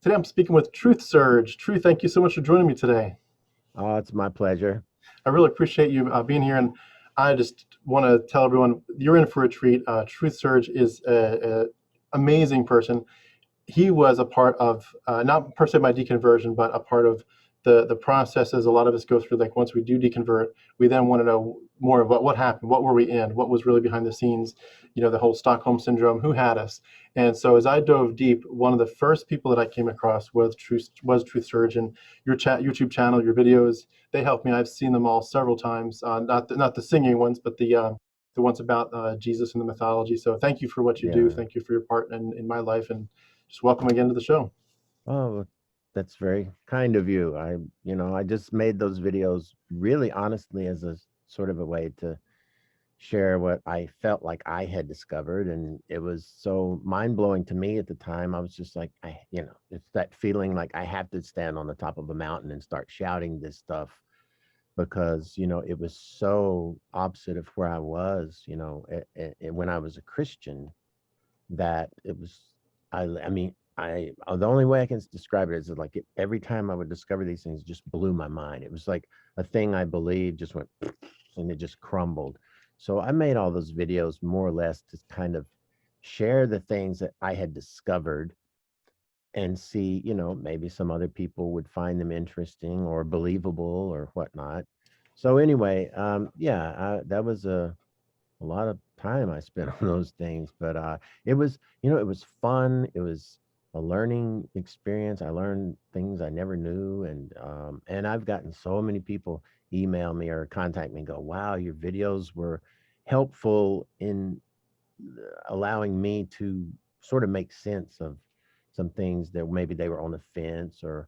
Today I'm speaking with TruthSurge. Truth, thank you so much for joining me today. Oh, it's my pleasure. I really appreciate you being here, and I just want to tell everyone you're in for a treat. TruthSurge is an amazing person. He was a part of not per se my deconversion, but a part of the processes a lot of us go through. Like once we do deconvert, we then want to know more about what happened, what were we in, what was really behind the scenes. The whole Stockholm syndrome, who had us. And so as I dove deep, one of the first people that I came across was Truth Surge, and your YouTube channel, your videos, they helped me. I've seen them all several times. Not the singing ones, but the ones about Jesus and the mythology. So thank you for what you do. Yeah. Thank you for your part in my life, and just welcome again to the show. Oh, that's very kind of you. I just made those videos really honestly as a sort of a way to share what I felt like I had discovered. And it was so mind blowing to me at the time. I was just like, it's that feeling like I have to stand on the top of a mountain and start shouting this stuff because, it was so opposite of where I was, when I was a Christian. That it was I mean the only way I can describe it is like every time I would discover these things, it just blew my mind. It was like a thing I believed just went and it just crumbled. So I made all those videos more or less to kind of share the things that I had discovered and see, maybe some other people would find them interesting or believable or whatnot. So anyway, yeah, that was a lot of time I spent on those things, but it was fun. It was a learning experience. I learned things I never knew, and I've gotten so many people email me or contact me and go, "Wow, your videos were helpful in allowing me to sort of make sense of some things that maybe they were on the fence or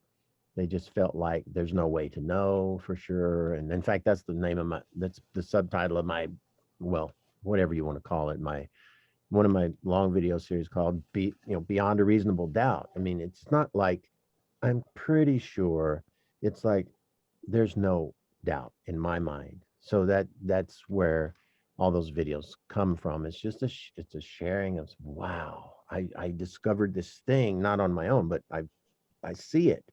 they just felt like there's no way to know for sure." And in fact, that's the subtitle of my, well, whatever you want to call it, my one of my long video series called Beyond a Reasonable Doubt. I mean, it's not like I'm pretty sure it's like there's no doubt in my mind. So that's where all those videos come from. It's just it's a sharing of, wow, I discovered this thing not on my own, but I see it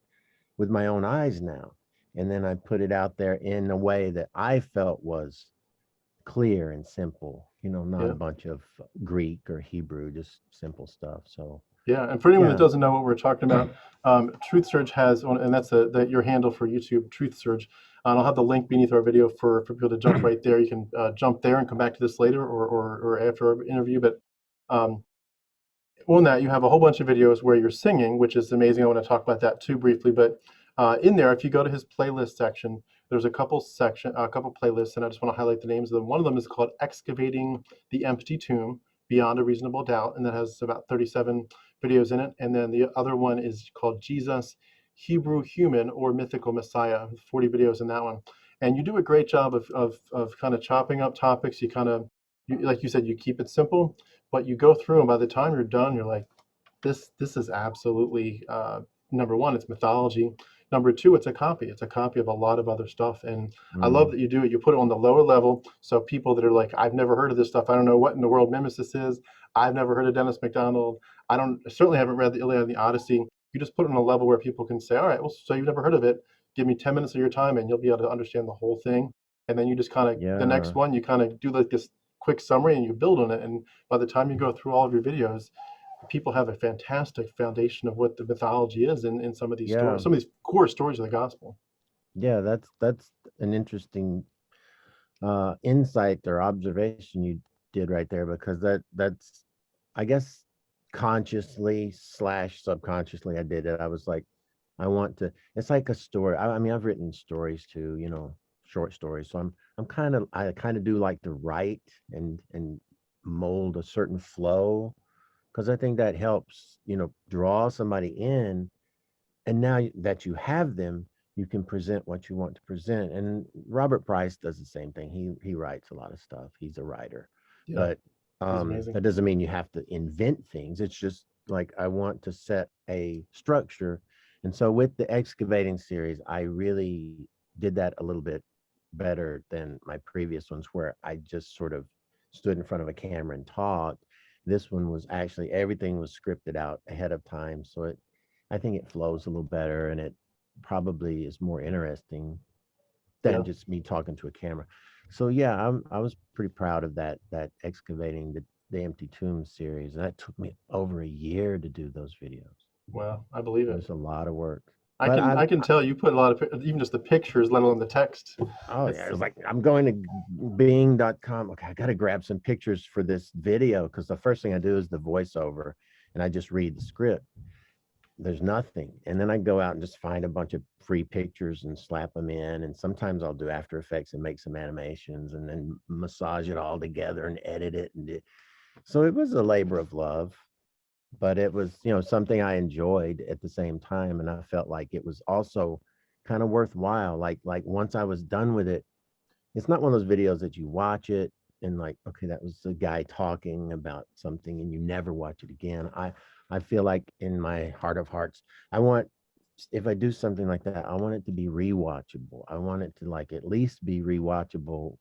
with my own eyes now. And then I put it out there in a way that I felt was clear and simple, not a Yeah. bunch of Greek or Hebrew, just simple stuff. So, Yeah, and for anyone that yeah. doesn't know what we're talking about, TruthSurge has, and that's your handle for YouTube, TruthSurge. And I'll have the link beneath our video for people to jump right there. You can jump there and come back to this later or after our interview. But um, on that, you have a whole bunch of videos where you're singing, which is amazing. I want to talk about that too briefly. But in there, if you go to his playlist section, there's a couple playlists, and I just want to highlight the names of them. One of them is called "Excavating the Empty Tomb: Beyond a Reasonable Doubt," and that has about 37 videos in it. And then the other one is called "Jesus, Hebrew Human or Mythical Messiah," 40 videos in that one. And you do a great job of kind of chopping up topics. Like you said, you keep it simple, but you go through, and by the time you're done, you're like, this is absolutely number one, it's mythology. Number two, it's a copy. It's a copy of a lot of other stuff, and I love Mm, that you do it. You put it on the lower level, so people that are like, I've never heard of this stuff. I don't know what in the world Mimesis is. I've never heard of Dennis McDonald. I certainly haven't read the Iliad and the Odyssey. You just put it on a level where people can say, all right, well, so you've never heard of it. Give me 10 minutes of your time, and you'll be able to understand the whole thing. And then you just kind of the next yeah. one, you kind of do like this quick summary, and you build on it. And by the time you go through all of your videos, people have a fantastic foundation of what the mythology is in some of these Yeah. stories, some of these core stories of the gospel. Yeah. That's an interesting insight or observation you did right there because that's, I guess, consciously slash subconsciously I did it. I was like, I want to, it's like a story. I mean, I've written stories too, short stories. So I kind of do like to write and mold a certain flow because I think that helps, draw somebody in. And now that you have them, you can present what you want to present. And Robert Price does the same thing. He writes a lot of stuff. He's a writer, Yeah, but he's amazing. that doesn't mean you have to invent things. It's just like I want to set a structure. And so with the excavating series, I really did that a little bit better than my previous ones, where I just sort of stood in front of a camera and talked. This one was actually everything was scripted out ahead of time, so I think it flows a little better, and it probably is more interesting than Yeah. just me talking to a camera. So yeah, I was pretty proud of that excavating the empty tomb series. And that took me over a year to do those videos. Well, I believe It it. was a lot of work. I But can I can tell you put a lot of even just the pictures, let alone the text. oh yeah, It's it was like I'm going to Bing.com. Okay, I got to grab some pictures for this video because the first thing I do is the voiceover, and I just read the script. There's nothing, and then I go out and just find a bunch of free pictures and slap them in. And sometimes I'll do After Effects and make some animations, and then massage it all together and edit it. So it was a labor of love, but it was, something I enjoyed at the same time, and I felt like it was also kind of worthwhile. Like once I was done with it, it's not one of those videos that you watch it and like, okay, that was the guy talking about something and you never watch it again. I feel like in my heart of hearts, I want, if I do something like that, I want it to be rewatchable. I want it to like at least be rewatchable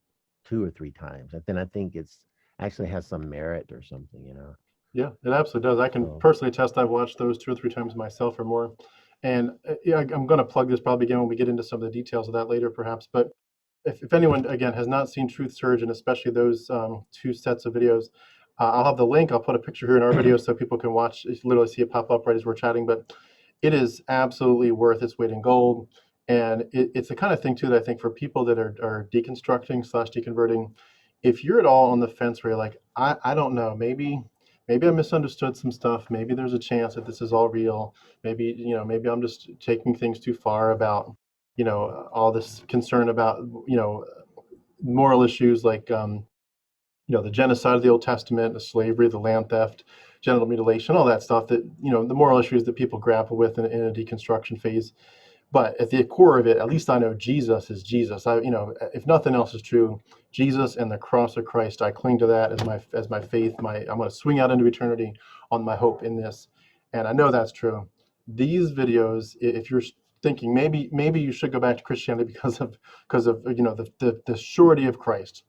2 or 3 times. And then I think it's actually has some merit or something. Yeah, it absolutely does. I can So personally attest I've watched those 2 or 3 times myself or more. And yeah, I'm going to plug this probably again when we get into some of the details of that later, perhaps. But if anyone, again, has not seen Truth Surge, and especially those 2 sets of videos, I'll have the link. I'll put a picture here in our video so people can watch, literally see it pop up right as we're chatting. But it is absolutely worth its weight in gold. And it's the kind of thing, too, that I think for people that are deconstructing slash deconverting, if you're at all on the fence where you're like, I don't know, maybe I misunderstood some stuff. Maybe there's a chance that this is all real. Maybe, maybe I'm just taking things too far about, all this concern about, moral issues like, the genocide of the Old Testament, the slavery, the land theft, genital mutilation, all that stuff that, the moral issues that people grapple with in a deconstruction phase. But at the core of it, at least I know Jesus is Jesus. If nothing else is true, Jesus and the cross of Christ, I cling to that as my faith. I'm going to swing out into eternity on my hope in this, and I know that's true. These videos, if you're thinking maybe you should go back to Christianity because of the surety of Christ,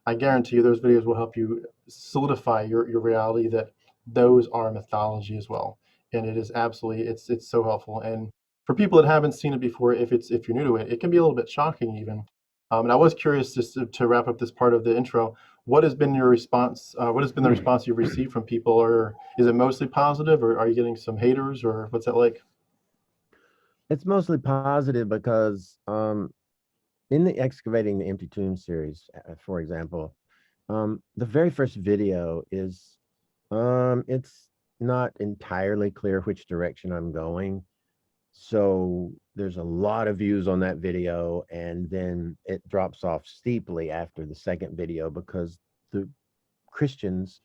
I guarantee you those videos will help you solidify your reality that those are mythology as well, and it is absolutely it's so helpful. And for people that haven't seen it before, if you're new to it, it can be a little bit shocking even. And I was curious, just to wrap up this part of the intro, what has been your response? What has been the response you've received from people, or is it mostly positive, or are you getting some haters, or what's that like? it's mostly positive because in the Excavating the Empty Tomb series, for example, the very first video is it's not entirely clear which direction I'm going. So there's a lot of views on that video, and then it drops off steeply after the second video because the Christians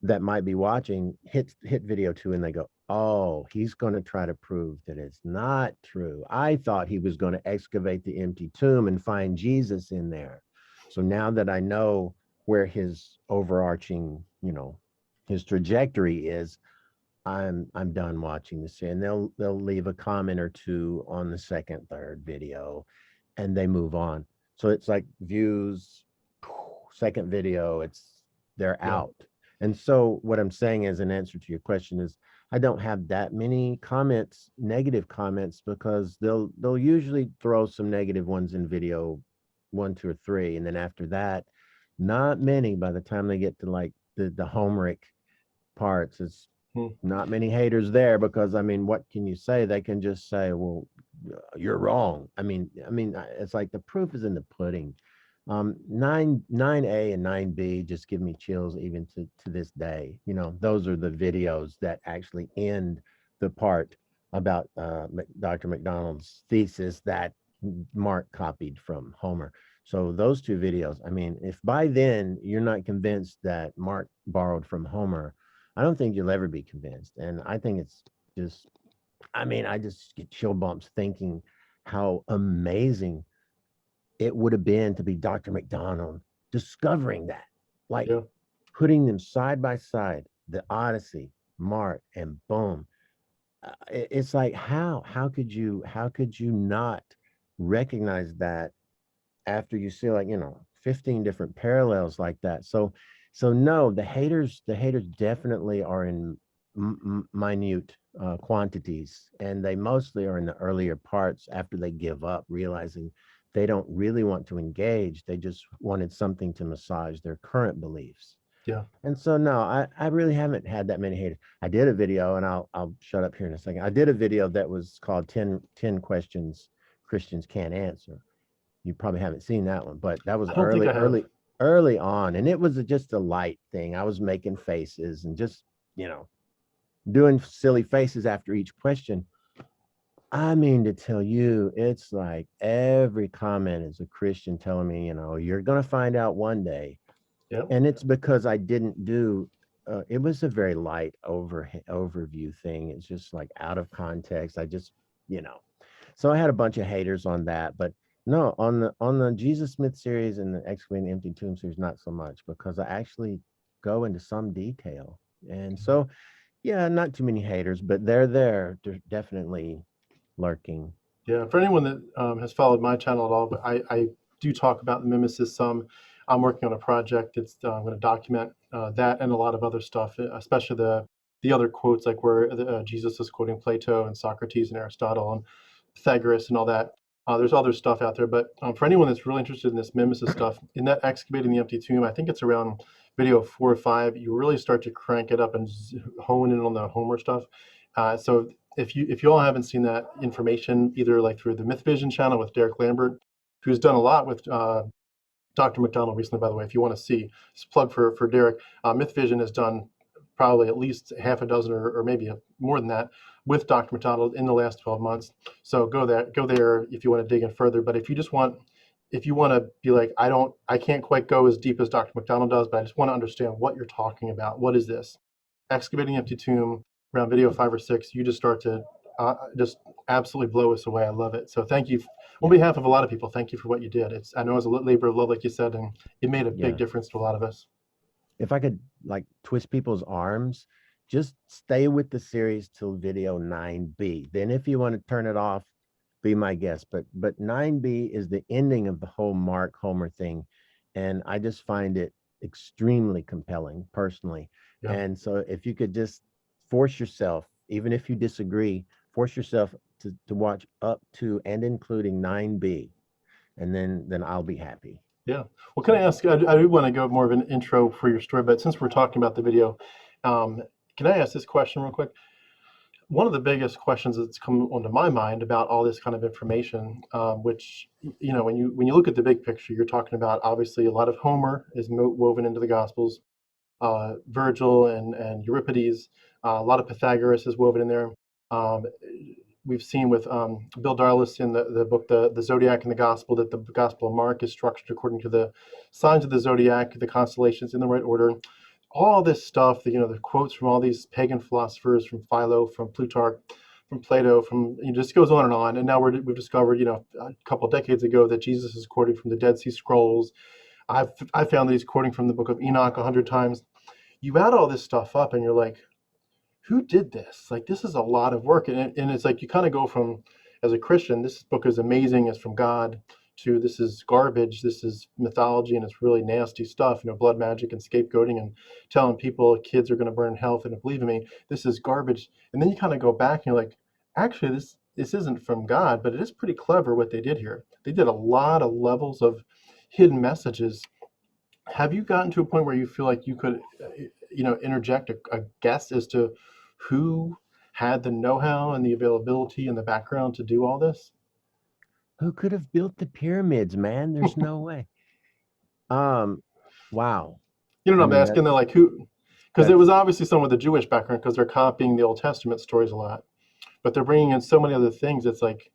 that might be watching hit video 2 and they go, oh, he's going to try to prove that it's not true. I thought he was going to excavate the empty tomb and find Jesus in there. So now that I know where his overarching, his trajectory is, I'm done watching this, and they'll leave a comment or two on the second, third video, and they move on. So it's like views, second video, they're Yeah, out. And so what I'm saying as an answer to your question is I don't have that many comments, negative comments, because they'll usually throw some negative ones in video 1, 2, or 3, and then after that, not many. By the time they get to like the Homeric parts, it's hmm, not many haters there because I mean, what can you say? They can just say, "Well, you're wrong." It's like the proof is in the pudding. 9A and 9B just give me chills even to this day. Those are the videos that actually end the part about Dr. McDonald's thesis that Mark copied from Homer. So those 2 videos, I mean, if by then you're not convinced that Mark borrowed from Homer, I don't think you'll ever be convinced. And I think it's just, I mean, I just get chill bumps thinking how amazing it would have been to be Dr. McDonald discovering that, like yeah, putting them side by side, the Odyssey, Mark, and boom. It's like how could you not recognize that after you see like 15 different parallels like that. So no, the haters definitely are in minute quantities, and they mostly are in the earlier parts after they give up, realizing they don't really want to engage. They just wanted something to massage their current beliefs. Yeah. And so no, I really haven't had that many haters. I did a video, and I'll shut up here in a second. I did a video that was called 10 questions Christians can't answer. You probably haven't seen that one, but that was I don't think I have. early on, and it was just a light thing. I was making faces and just, you know, doing silly faces after each question. I mean to tell you, it's like every comment is a Christian telling me, you know, you're going to find out one day. Yeah. And it's because I didn't do, it was a very light overview thing. It's just like out of context. I just, you know, so I had a bunch of haters on that, but no, on the Jesus Smith series and the Excavating the Empty Tomb series, not so much, because I actually go into some detail. And so yeah, not too many haters, but they're there. They're definitely lurking. Yeah, for anyone that has followed my channel at all, but I do talk about the mimesis some. I'm working on a project. It's I'm going to document that and a lot of other stuff, especially the other quotes, like where Jesus is quoting Plato and Socrates and Aristotle and Pythagoras and all that. There's other stuff out there, but for anyone that's really interested in this mimesis stuff, in that excavating the empty tomb, I think it's around video 4 or 5. You really start to crank it up and hone in on the Homer stuff. So if you all haven't seen that information, either like through the Myth Vision channel with Derek Lambert, who's done a lot with Dr. McDonald recently, by the way, if you want to see, it's a plug for Derek. Myth Vision has done probably at least half a dozen or maybe more than that with Dr. McDonald in the last 12 months. So go there if you want to dig in further. But if you want to be like, I can't quite go as deep as Dr. McDonald does, but I just want to understand what you're talking about. What is this? Excavating Empty Tomb, around video 5 or 6, you just start to just absolutely blow us away. I love it. So thank you on Yeah. behalf of a lot of people. Thank you for what you did. I know it's a labor of love, like you said, and it made a big Yeah. difference to a lot of us. If I could like twist people's arms, just stay with the series till video 9B. Then if you want to turn it off, be my guest. But 9B is the ending of the whole Mark Homer thing. And I just find it extremely compelling personally. Yeah. And so if you could just force yourself, even if you disagree, force yourself to watch up to and including 9B, and then I'll be happy. Yeah. Well, can I So ask? I do want to go more of an intro for your story, but since we're talking about the video, can I ask this question real quick? One of the biggest questions that's come onto my mind about all this kind of information, which when you look at the big picture, you're talking about obviously a lot of Homer is woven into the Gospels, Virgil and Euripides, a lot of Pythagoras is woven in there. Um, we've seen with Bill Darlis in the book the Zodiac and the Gospel that the Gospel of Mark is structured according to the signs of the zodiac, the constellations in the right order. All this stuff, the quotes from all these pagan philosophers, from Philo, from Plutarch, from Plato, from just goes on. And now we've discovered, a couple of decades ago that Jesus is quoting from the Dead Sea Scrolls. I found that he's quoting from the book of Enoch 100 times. You add all this stuff up, and you're like, who did this? Like, this is a lot of work. And it's like you kind of go from, as a Christian, this book is amazing, it's from God, to this is garbage, this is mythology, and it's really nasty stuff, blood magic and scapegoating and telling people kids are going to burn in hell if they don't believe in me. This is garbage. And then you kind of go back and you're like, actually, this isn't from God, but it is pretty clever what they did here. They did a lot of levels of hidden messages. Have you gotten to a point where you feel like you could, interject a guess as to who had the know-how and the availability and the background to do all this? who could have built the pyramids, man? There's no way. Um, wow. You know I what I'm mean asking? They're like, who? Because it that's was obviously someone with a Jewish background because they're copying the Old Testament stories a lot, but they're bringing in so many other things. It's like,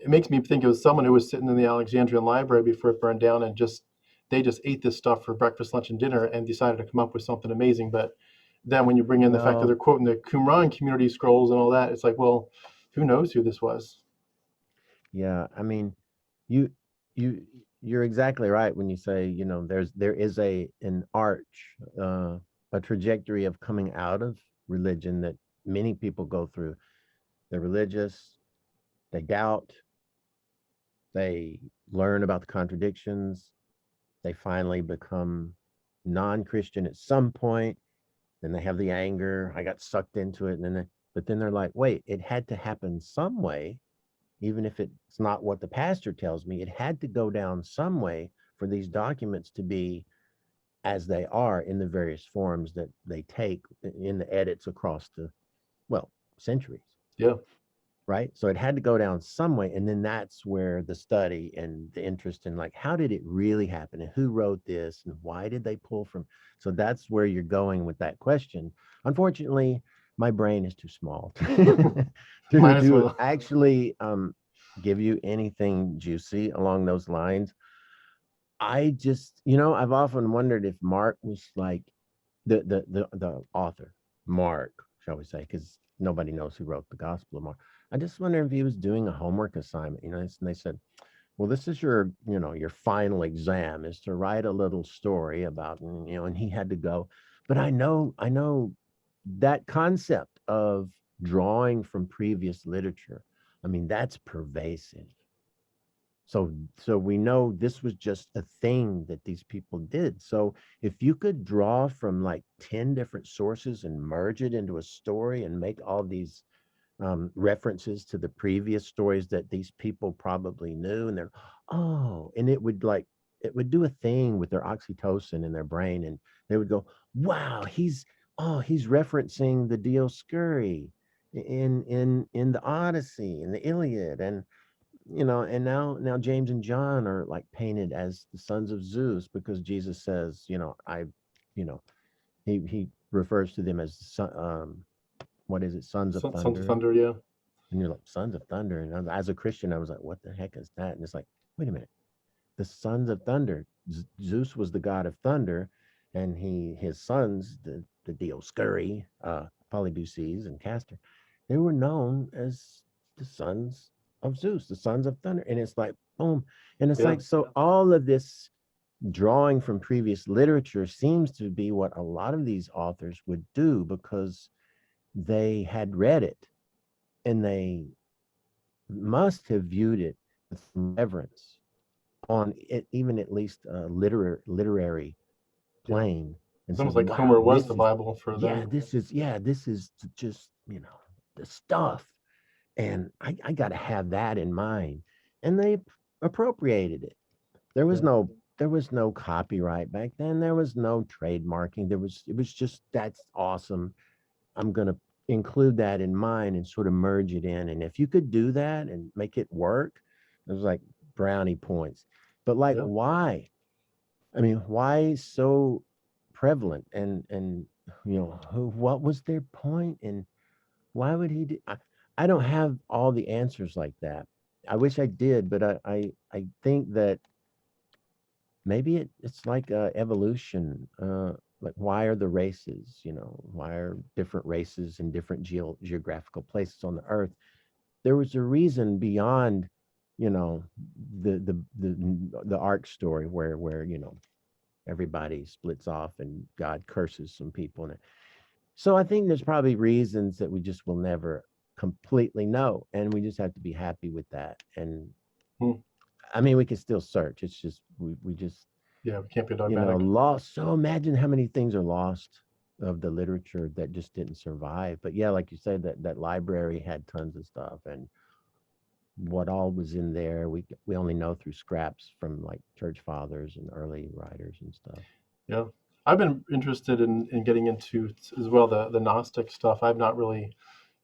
it makes me think it was someone who was sitting in the Alexandrian library before it burned down and they just ate this stuff for breakfast, lunch, and dinner and decided to come up with something amazing. But then when you bring in the fact that well, they're quoting the Qumran community scrolls and all that, it's like, well, who knows who this was? yeah. I mean, you you you're exactly right when you say, you know, there is an arch, a trajectory of coming out of religion that many people go through. They're religious, they doubt, they learn about the contradictions, they finally become non-Christian at some point, then they have the anger. I got sucked into it, and but then they're like, wait, it had to happen some way, even if it's not what the pastor tells me. It had to go down some way for these documents to be as they are in the various forms that they take in the edits across the, well, centuries. Yeah. Right. So it had to go down some way. And then that's where the study and the interest in, like, how did it really happen, and who wrote this, and why did they pull from? So that's where you're going with that question. Unfortunately, my brain is too small Might as to well. actually give you anything juicy along those lines. I just, I've often wondered if Mark was like the author, Mark, shall we say, because nobody knows who wrote the Gospel of Mark. I just wonder if he was doing a homework assignment, and they said, well, this is your final exam, is to write a little story about, and he had to go. But I know that concept of drawing from previous literature, I mean, that's pervasive. So we know this was just a thing that these people did. So if you could draw from like 10 different sources and merge it into a story and make all these references to the previous stories that these people probably knew, and and it would do a thing with their oxytocin in their brain, and they would go, wow, he's referencing the Dioscuri in the Odyssey and the Iliad, and now James and John are like painted as the sons of Zeus, because Jesus says, you know, he refers to them as what is it, sons of Sons of thunder, Thunder, yeah. and you're like, sons of thunder, and as a Christian, I was like, what the heck is that? And it's like, wait a minute, the sons of thunder. Zeus was the god of thunder, and his sons, the Dioscuri, Polydeuces and Castor, they were known as the sons of Zeus, the sons of thunder. And it's like, boom. And it's Yeah. like, so all of this drawing from previous literature seems to be what a lot of these authors would do, because they had read it, and they must have viewed it with reverence on it, even at least a literary Yeah. plane, and It's said, almost like Homer wow, was the Bible for them. this is just, the stuff. And I got to have that in mind. And they appropriated it. There was Yeah. no there was no copyright back then. There was no trademarking. It was just, that's awesome. I'm going to include that in mine and sort of merge it in. And if you could do that and make it work, it was like brownie points. But like, Yeah. why? I mean, why so prevalent? And what was their point? And why would he do? I don't have all the answers like that. I wish I did, but I think that maybe it's like evolution. Like, why are the races? Why are different races in different geographical places on the earth? There was a reason beyond, you know, the ark story where everybody splits off and God curses some people. So I think there's probably reasons that we just will never completely know, and we just have to be happy with that. And Hmm. I mean, we can still search. It's just we just Yeah, we can't be dogmatic. lost. So imagine how many things are lost of the literature that just didn't survive. But yeah, like you said, that library had tons of stuff, and what all was in there, we only know through scraps from like church fathers and early writers and stuff. Yeah. I've been interested in getting into as well the Gnostic stuff. I've not really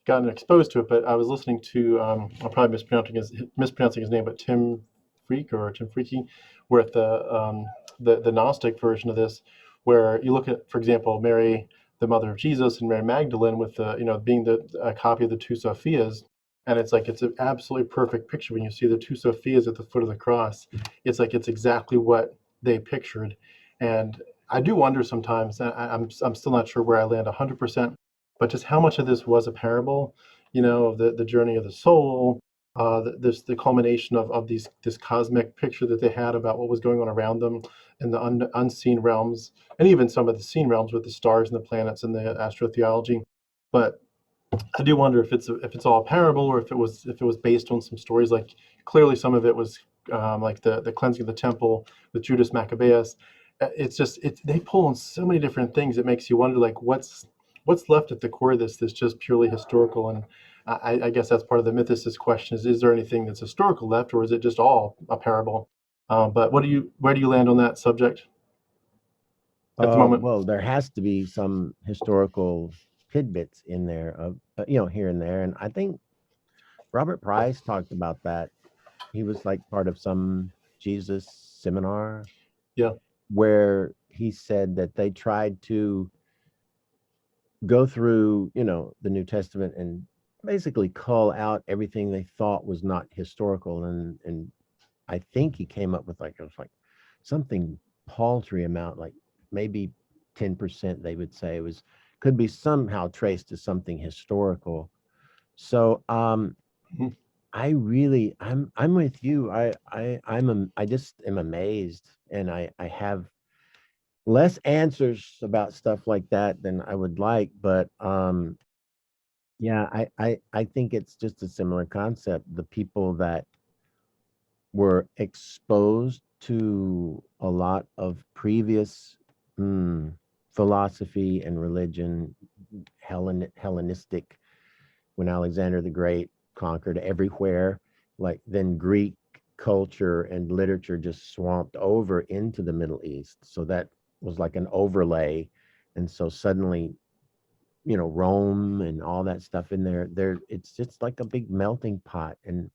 gotten exposed to it, but I was listening to I'm probably mispronouncing his name, but Tim Freaky, with the Gnostic version of this, where you look at, for example, Mary, the mother of Jesus, and Mary Magdalene, with the being a copy of the two Sophias, and it's like it's an absolutely perfect picture when you see the two Sophias at the foot of the cross. It's like it's exactly what they pictured, and I do wonder sometimes. I'm still not sure where I land 100%, but just how much of this was a parable, of the journey of the soul, the culmination of this cosmic picture that they had about what was going on around them in the unseen realms, and even some of the seen realms with the stars and the planets and the astrotheology. But I do wonder if it's all a parable, or if it was based on some stories. Like, clearly some of it was like the cleansing of the temple with Judas Maccabeus. It's just they pull on so many different things. It makes you wonder, like, what's what's left at the core of this that's just purely historical? And I guess that's part of the mythicist question: is there anything that's historical left, or is it just all a parable? But where do you land on that subject at the moment? Well, there has to be some historical tidbits in there of, here and there. And I think Robert Price talked about that. He was like part of some Jesus seminar Yeah. where he said that they tried to go through, the New Testament and basically cull out everything they thought was not historical. And I think he came up with it was like something paltry amount, like maybe 10% they would say could be somehow traced to something historical. So Mhm. I'm with you. I just am amazed, and I have less answers about stuff like that than I would like, but yeah, I think it's just a similar concept. The people that were exposed to a lot of previous philosophy and religion, Hellenistic, when Alexander the Great conquered everywhere, like then Greek culture and literature just swamped over into the Middle East. So that was like an overlay. And so suddenly, Rome and all that stuff in there, it's just like a big melting pot. And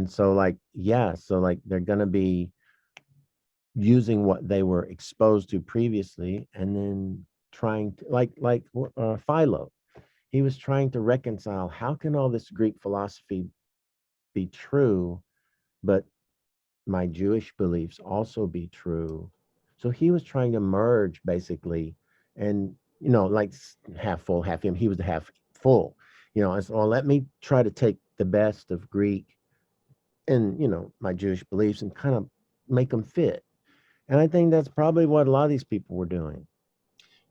so like, yeah, so like they're gonna be using what they were exposed to previously and then trying to Philo. He was trying to reconcile how can all this Greek philosophy be true, but my Jewish beliefs also be true. So he was trying to merge basically, and like half full, half empty. He was the half full, and so let me try to take the best of Greek and my Jewish beliefs and kind of make them fit. And I think that's probably what a lot of these people were doing.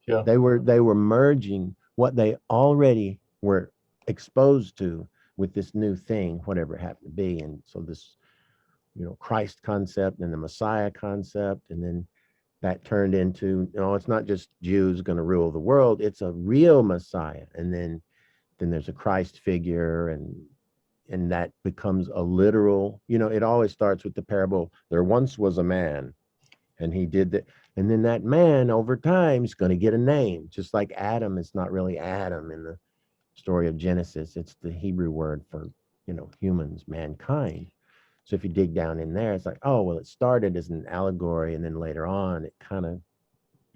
Yeah. They were merging what they already were exposed to with this new thing, whatever it happened to be. And so this, Christ concept and the Messiah concept, and then that turned into, it's not just Jews going to rule the world, it's a real Messiah. And then there's a Christ figure, and that becomes a literal, it always starts with the parable, there once was a man and he did that. And then that man over time is going to get a name, just like Adam is not really Adam in the story of Genesis. It's the Hebrew word for, humans, mankind. So if you dig down in there, it's like, oh, well, it started as an allegory. And then later on, it kind of,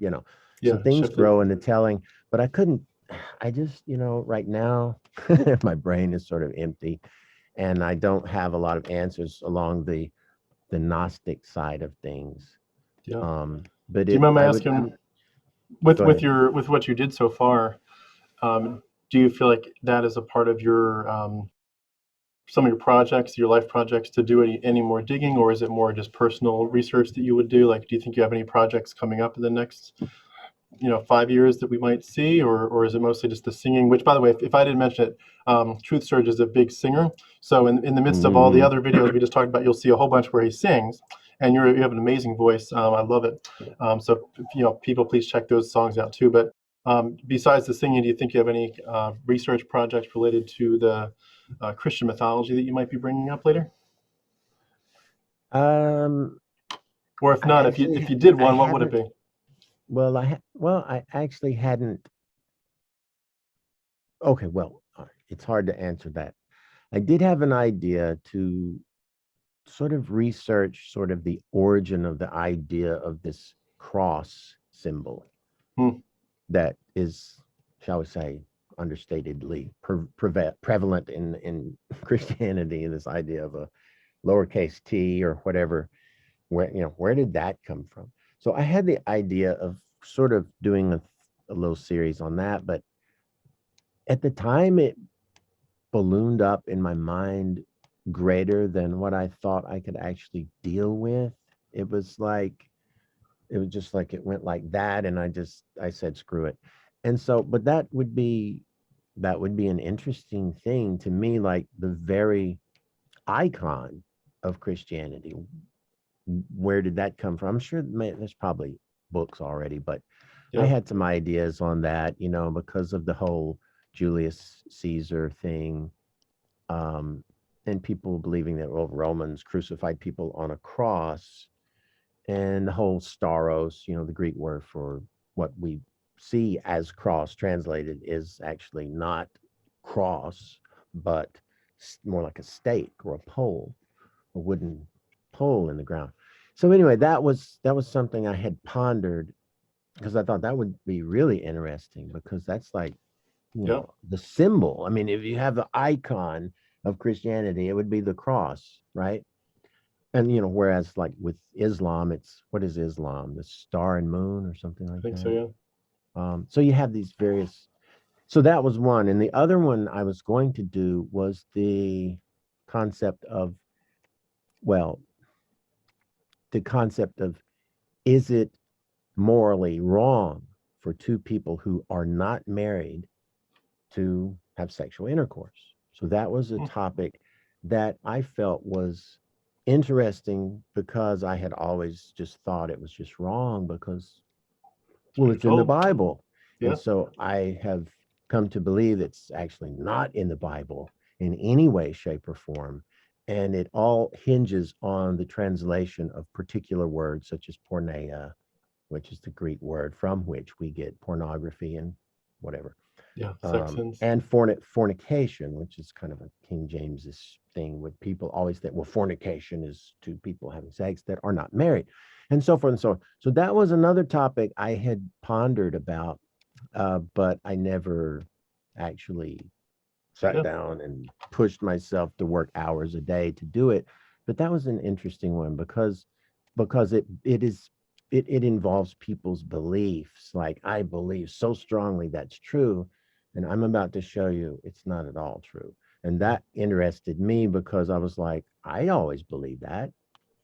so Yeah. things Shifted. grow into telling, but I just, right now, my brain is sort of empty and I don't have a lot of answers along the Gnostic side of things. Yeah. But Do you mind me I would, asking, go with ahead. your with what you did so far, do you feel like that is a part of your some of your projects, your life projects, to do any more digging, or is it more just personal research that you would do? Like, do you think you have any projects coming up in the next 5 years that we might see, or is it mostly just the singing? Which, by the way, if I didn't mention it, TruthSurge is a big singer. So in the midst of all the Mm, other videos we just talked about, you'll see a whole bunch where he sings, and you have an amazing voice. I love it. So people, please check those songs out too. But besides the singing, do you think you have any research projects related to the Christian mythology that you might be bringing up later? um, Or if I not, actually, if you did I one, what would it haven't. be? I actually hadn't. Okay, well, it's hard to answer that. I did have an idea to sort of research sort of the origin of the idea of this cross symbol Hmm. that is, shall we say, understatedly prevalent in Christianity. This idea of a lowercase t or whatever. Where did that come from? So I had the idea of sort of doing a little series on that, but at the time it ballooned up in my mind greater than what I thought I could actually deal with. It was like it was just like it went like that, and I said screw it. And so, but that would be an interesting thing to me, like the very icon of Christianity. Where did that come from? I'm sure there's probably books already, but I Yeah. had some ideas on that, because of the whole Julius Caesar thing, um, and people believing that, well, Romans crucified people on a cross, and the whole staros, the Greek word for what we see as cross translated is actually not cross, but more like a stake or a pole, a wooden pole in the ground. So anyway, that was something I had pondered because I thought that would be really interesting because that's like, Yeah. the symbol. I mean, if you have the icon of Christianity, it would be the cross, right? And whereas like with Islam, it's what is Islam? The star and moon or something I like think so. that. Yeah. So you have these various. So that was one, and the other one I was going to do was the concept of, well, the concept of, is it morally wrong for two people who are not married to have sexual intercourse? So that was a Hmm. topic that I felt was interesting because I had always just thought it was just wrong because, That's what well, you're it's in the told. Bible. And Yeah. so I have come to believe it's actually not in the Bible in any way, shape, or form. And it all hinges on the translation of particular words such as porneia, which is the Greek word from which we get pornography and whatever, Yeah. Sex sins. and fornication, which is kind of a King James's thing, with people always think, well, fornication is two people having sex that are not married, and so forth and so on. So that was another topic I had pondered about, but I never actually sat Yeah. down and pushed myself to work hours a day to do it. But that was an interesting one because it involves people's beliefs. Like, I believe so strongly that's true, and I'm about to show you it's not at all true. And Yeah. that interested me because I was like, I always believe that.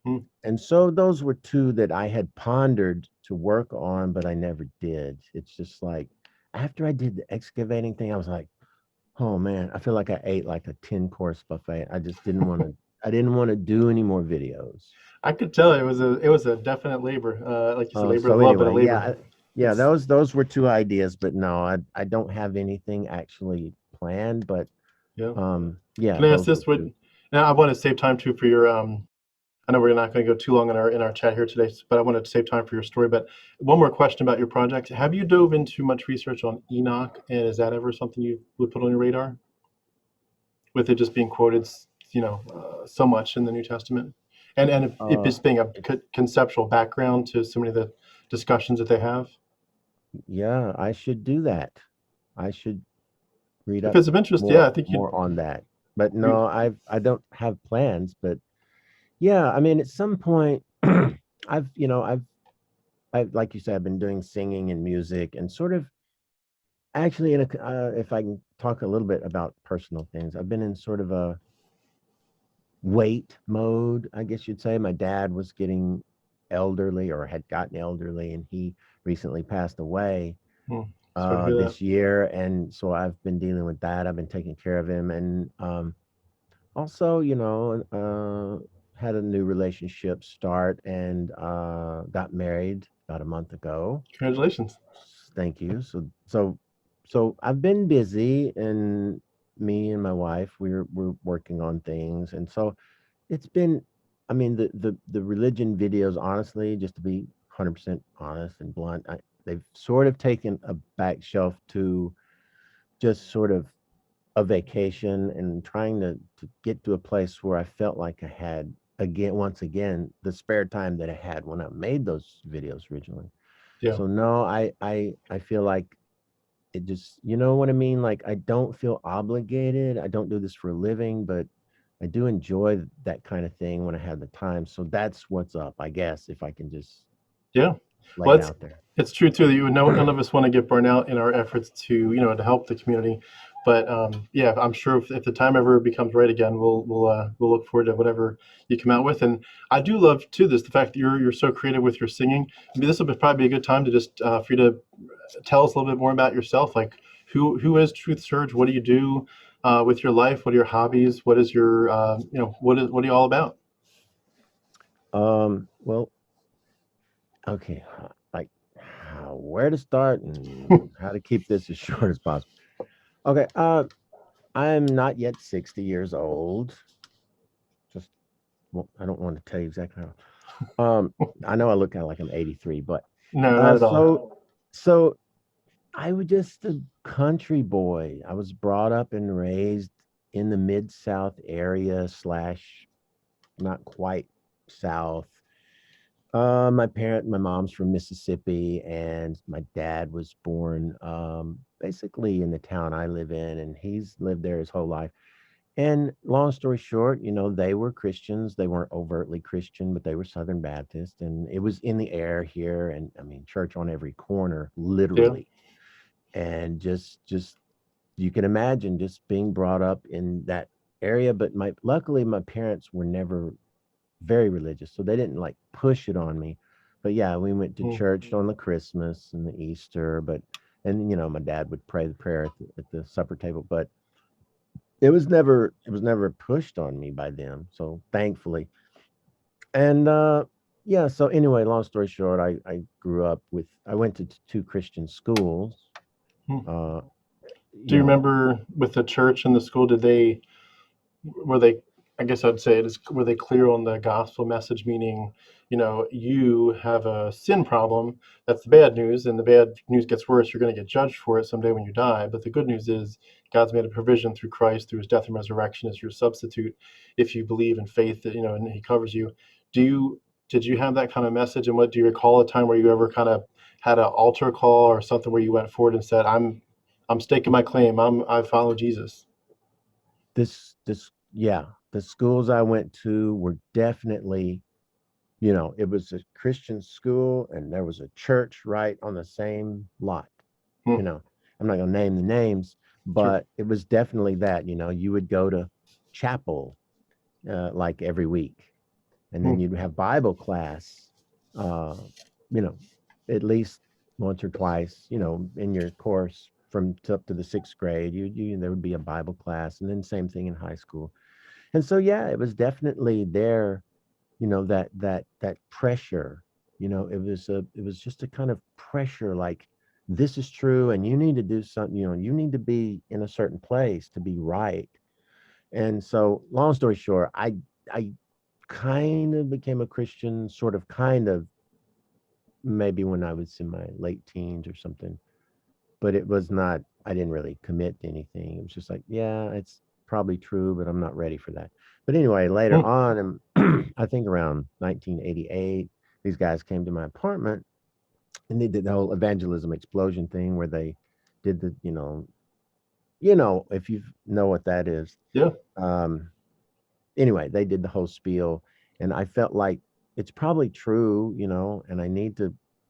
Hmm. And so those were two that I had pondered to work on, but I never did. It's just like after I did the excavating thing, I was like, oh man, I feel like I ate like a 10-course buffet. I didn't want to do any more videos. I could tell it was a definite labor. Like you said, labor of So love, but a anyway, labor. yeah, It's those were two ideas, but no, I don't have anything actually planned, but yeah. yeah, Can I ask those were this? What? two. Now I want to save time too for your. I know we're not going to go too long in our chat here today, but I wanted to save time for your story. But one more question about your project: have you dove into much research on Enoch, and is that ever something you would put on your radar? With it just being quoted, so much in the New Testament, and it Uh, just being a it's conceptual background to so many of the discussions that they have. Yeah, I should do that. I should read If up it's of interest, yeah, more I think you'd. more on that. But You, no, I don't have plans, but yeah, I mean, at some point, I've like you said, I've been doing singing and music and sort of actually if I can talk a little bit about personal things, I've been in sort of a wait mode, I guess you'd say. My dad was getting elderly or had gotten elderly, and he recently passed away Sorry to hear that. this year, and so I've been dealing with that. I've been taking care of him, and also, had a new relationship start and got married about a month ago. Congratulations. Thank you. So I've been busy, and me and my wife, we're working on things, and so it's been. I mean, the religion videos, honestly, just to be 100% honest and blunt, they've sort of taken a back shelf to just sort of a vacation and trying to get to a place where I felt like I had once again the spare time that I had when I made those videos originally. Yeah. So no, I feel like it just, you know what I mean? Like, I don't feel obligated. I don't do this for a living, but I do enjoy that kind of thing when I have the time. So that's what's up, I guess, if I can just Yeah. lay Well, it it's out there. it's true too that you know none of us want to get burned out in our efforts to to help the community. But yeah, I'm sure if the time ever becomes right again, we'll look forward to whatever you come out with. And I do love too the fact that you're so creative with your singing. Maybe this will probably be a good time to just for you to tell us a little bit more about yourself. Like who is Truth Surge? What do you do with your life? What are your hobbies? What is your what are you all about? Well, okay, like, where to start and how to keep this as short as possible. Okay, I'm not yet 60 years old. Just, well, I don't want to tell you exactly how. I know I look kind of like I'm 83, but No, uh, not at so all. so I was just a country boy. I was brought up and raised in the mid South area slash not quite South. My mom's from Mississippi, and my dad was born basically in the town I live in, and he's lived there his whole life. And long story short, they were Christians. They weren't overtly Christian, but they were Southern Baptist, and it was in the air here. And I mean, church on every corner, Yeah. literally. And just you can imagine just being brought up in that area. But luckily, my parents were never very religious, so they didn't like push it on me. But yeah, we went to Mm. church on the Christmas and the Easter, and my dad would pray the prayer at the supper table, but it was never pushed on me by them. So thankfully, and yeah. So anyway, long story short, I grew up I went to two Christian schools. Hmm. Uh, Do you you know, remember with the church and the school, were they, I guess I'd say it is, were they clear on the gospel message, meaning, you have a sin problem, that's the bad news, and the bad news gets worse, you're going to get judged for it someday when you die. But the good news is God's made a provision through Christ, through his death and resurrection as your substitute, if you believe in faith that, and he covers you. Do you, did you have that kind of message? And what do you recall a time where you ever kind of had an altar call or something where you went forward and said, I'm staking my claim. I follow Jesus. this yeah, the schools I went to were definitely, it was a Christian school and there was a church right on the same lot. Hmm. You know, I'm not going to name the names, Sure. but it was definitely that. You would go to chapel like every week, and Hmm. then you'd have Bible class, uh, you know, at least once or twice, in your course from up to the sixth grade. There would be a Bible class, and then same thing in high school. And so yeah, it was definitely there, that pressure. It was just a kind of pressure, like this is true and you need to do something, you need to be in a certain place to be right. And so long story short, I kind of became a Christian, sort of kind of, maybe when I was in my late teens or something, but it was not, I didn't really commit to anything. It was just like, yeah, it's probably true, but I'm not ready for that. But anyway, later Hmm. on, I think around 1988, these guys came to my apartment and they did the whole evangelism explosion thing where they did the, if you know what that is. Yeah. Um, anyway, they did the whole spiel, and I felt like it's probably true, and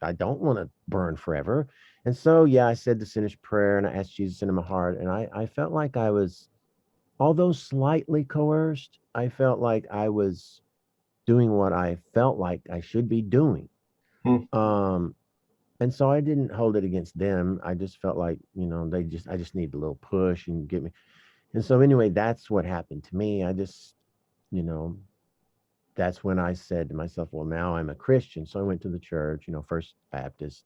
I don't want to burn forever. And so, yeah, I said the sinner's prayer and I asked Jesus into my heart. And I felt like I was, although slightly coerced, I felt like I was doing what I felt like I should be doing. Hmm. Um, and so I didn't hold it against them. I just felt like, I just need a little push and get me. And so anyway, that's what happened to me. You know, that's when I said to myself, well, now I'm a Christian. So I went to the church, First Baptist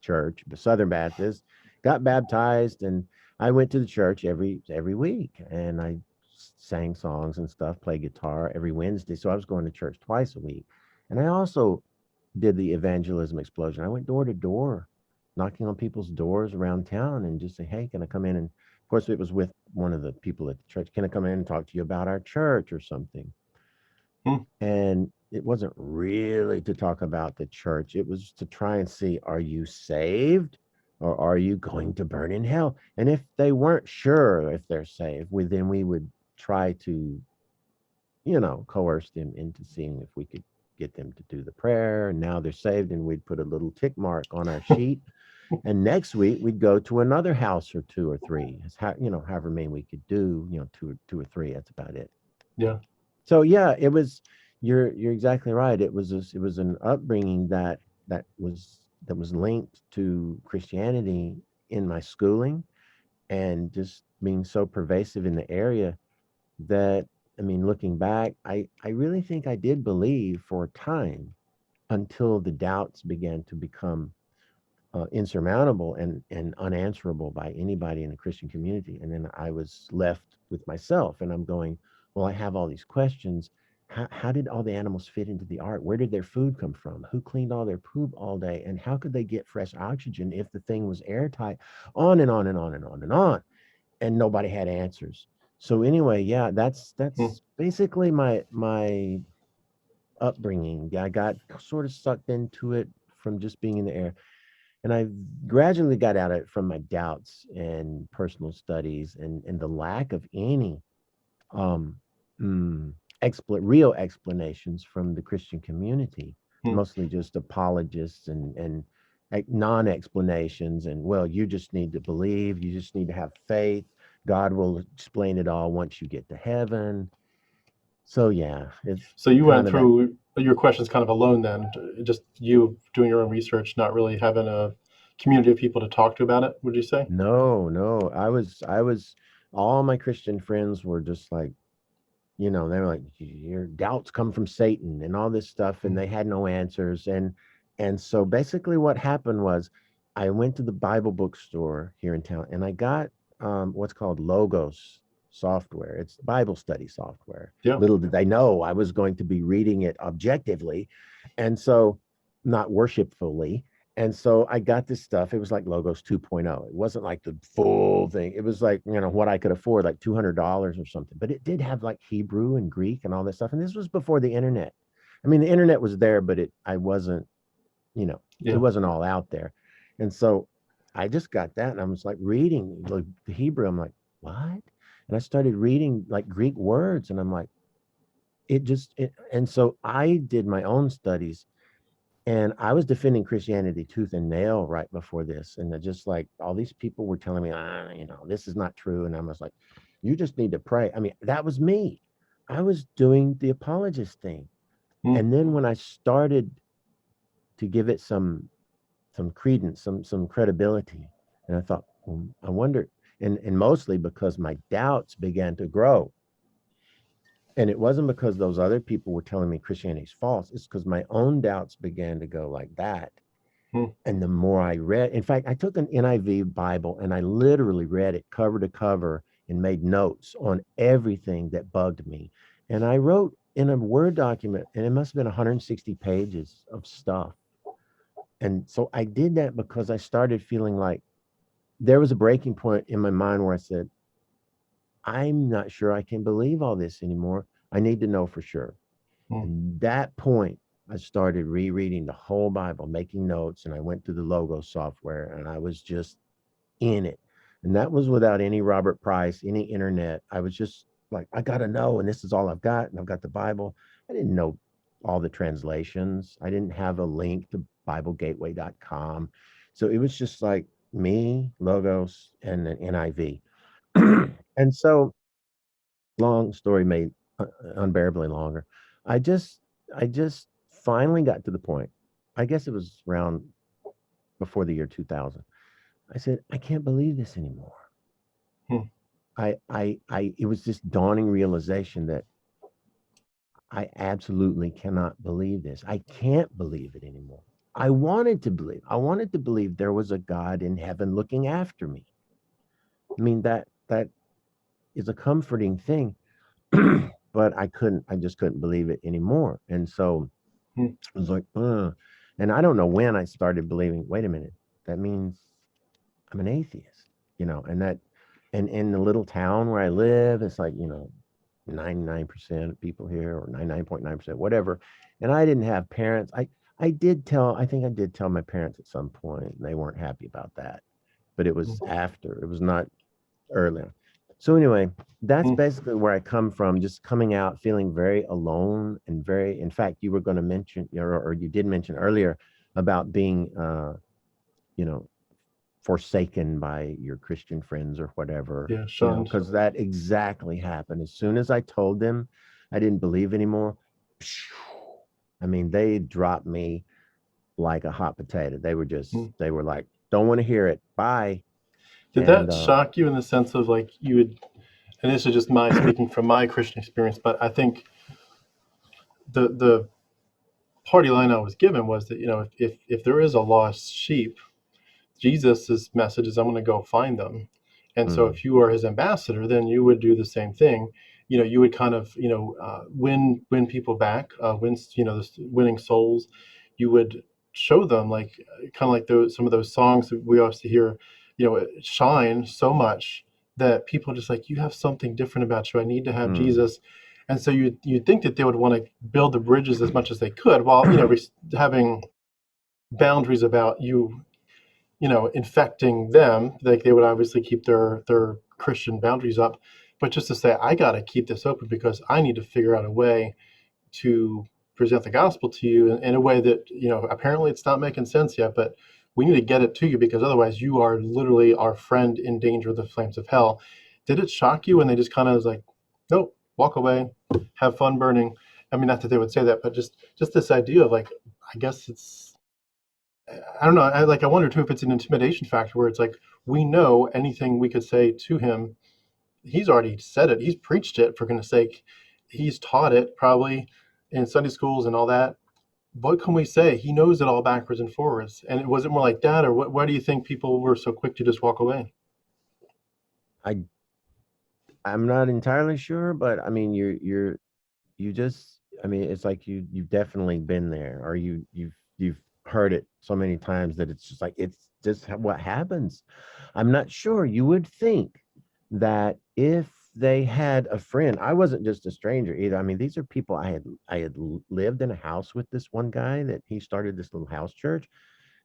church, the Southern Baptist, got baptized, and I went to the church every week, and I sang songs and stuff, play guitar every Wednesday. So I was going to church twice a week. And I also did the evangelism explosion. I went door to door, knocking on people's doors around town and just say, hey, can I come in? And of course, it was with one of the people at the church. Can I come in and talk to you about our church or something? Hmm. And it wasn't really to talk about the church. It was to try and see, are you saved or are you going to burn in hell? And if they weren't sure if they're saved, then we would try to, coerce them into seeing if we could get them to do the prayer. And now they're saved, and we'd put a little tick mark on our sheet. And next week we'd go to another house or two or three. It's how, however many we could do, two or three. That's about it. Yeah. So yeah, it was. You're exactly right. It was an upbringing that was linked to Christianity in my schooling, and just being so pervasive in the area that, I mean, looking back, I really think I did believe for a time until the doubts began to become insurmountable and unanswerable by anybody in the Christian community. And then I was left with myself, and I'm going, well, I have all these questions. How did all the animals fit into the ark? Where did their food come from? Who cleaned all their poop all day? And how could they get fresh oxygen if the thing was airtight? On and on and on and on and on. And nobody had answers. So anyway, yeah, that's Hmm. basically my upbringing. I got sort of sucked into it from just being in the air. And I gradually got out of it from my doubts and personal studies and the lack of any um, real explanations from the Christian community, Hmm. mostly just apologists and non-explanations. And well, you just need to believe, you just need to have faith. God will explain it all once you get to heaven. So yeah, it's So you kind went of that. through your questions kind of alone then, just you doing your own research, not really having a community of people to talk to about it, would you say? No, no, I was, all my Christian friends were just like, they were like, your doubts come from Satan and all this stuff, and Hmm. they had no answers. And so basically what happened was I went to the Bible bookstore here in town, and I got what's called Logos software. It's Bible study software. Yeah. Little did they know I was going to be reading it objectively, and so not worshipfully. And so I got this stuff. It was like Logos 2.0. It wasn't like the full thing. It was like, what I could afford, like $200 or something. But it did have like Hebrew and Greek and all this stuff. And this was before the internet. I mean, the internet was there, but I wasn't, it Yeah. wasn't all out there. And so I just got that, and I was like reading like the Hebrew. I'm like, what? And I started reading like Greek words, and I'm like, and so I did my own studies, and I was defending Christianity tooth and nail right before this. And just like all these people were telling me, this is not true. And I was like, you just need to pray. I mean, that was me. I was doing the apologist thing. Hmm. And then when I started to give it some credence, some credibility, and I thought, I wonder, and mostly because my doubts began to grow. And it wasn't because those other people were telling me Christianity's false. It's because my own doubts began to go like that. Hmm. And the more I read, in fact, I took an NIV Bible and I literally read it cover to cover and made notes on everything that bugged me. And I wrote in a Word document, and it must have been 160 pages of stuff. And so I did that because I started feeling like there was a breaking point in my mind where I said, I'm not sure I can believe all this anymore. I need to know for sure. Hmm. And that point, I started rereading the whole Bible, making notes, and I went through the Logos software, and I was just in it. And that was without any Robert Price, any internet. I was just like, I got to know, and this is all I've got, and I've got the Bible. I didn't know all the translations. I didn't have a link to BibleGateway.com. So it was just like me, Logos, and an NIV. And so, long story made unbearably longer. I just I just finally got to the point. I guess it was around before the year 2000. I said, I can't believe this anymore. Hmm. It was this dawning realization that I absolutely cannot believe this. I can't believe it anymore. I wanted to believe. I wanted to believe there was a God in heaven looking after me. I mean, that is a comforting thing, but I just couldn't believe it anymore. And so Hmm. I was like, and I don't know when I started believing, wait a minute, that means I'm an atheist, and in the little town where I live, it's like, 99% of people here, or 99.9%, whatever. And I didn't have parents. I think I did tell my parents at some point, and they weren't happy about that, but it was Hmm. after, it was not earlier. So anyway, that's Hmm. basically where I come from, just coming out feeling very alone and very, in fact, you were going to mention, or you did mention earlier about being, you know, forsaken by your Christian friends or whatever, Yeah. Shunned. because that exactly happened. As soon as I told them I didn't believe anymore, I mean, they dropped me like a hot potato. Hmm. They were like, don't want to hear it. Bye. Did And that shock you in the sense of like you would, and this is just my speaking from my Christian experience, but I think the party line I was given was that if there is a lost sheep, Jesus's message is, I'm going to go find them. And so Mm, if you are his ambassador, then you would do the same thing. You would kind of, win people back, winning souls. You would show them, like, kind of like some of those songs that we also hear, shine so much that people are just like, you have something different about you. I need to have mm. Jesus. And so you'd think that they would want to build the bridges as much as they could, while having boundaries about infecting them. Like, they would obviously keep their Christian boundaries up, but just to say, I got to keep this open because I need to figure out a way to present the gospel to you in a way that, apparently it's not making sense yet, but we need to get it to you, because otherwise you are literally our friend in danger of the flames of hell. Did it shock you when they just kind of was like, nope, walk away, have fun burning? I mean, not that they would say that, but just this idea of, like, I guess it's, I don't know. I wonder too if it's an intimidation factor where it's like, we know anything we could say to him, he's already said it. He's preached it, for goodness sake. He's taught it probably in Sunday schools and all that. What can we say? He knows it all backwards and forwards. And it wasn't more like that, or why do you think people were so quick to just walk away? I I'm not entirely sure, but I mean, you just, I mean, it's like you've definitely been there, or you've heard it so many times that it's just like it's just what happens. I'm not sure. You would think that if they had a friend, I wasn't just a stranger either. I mean, these are people I had lived in a house with this one guy that he started this little house church.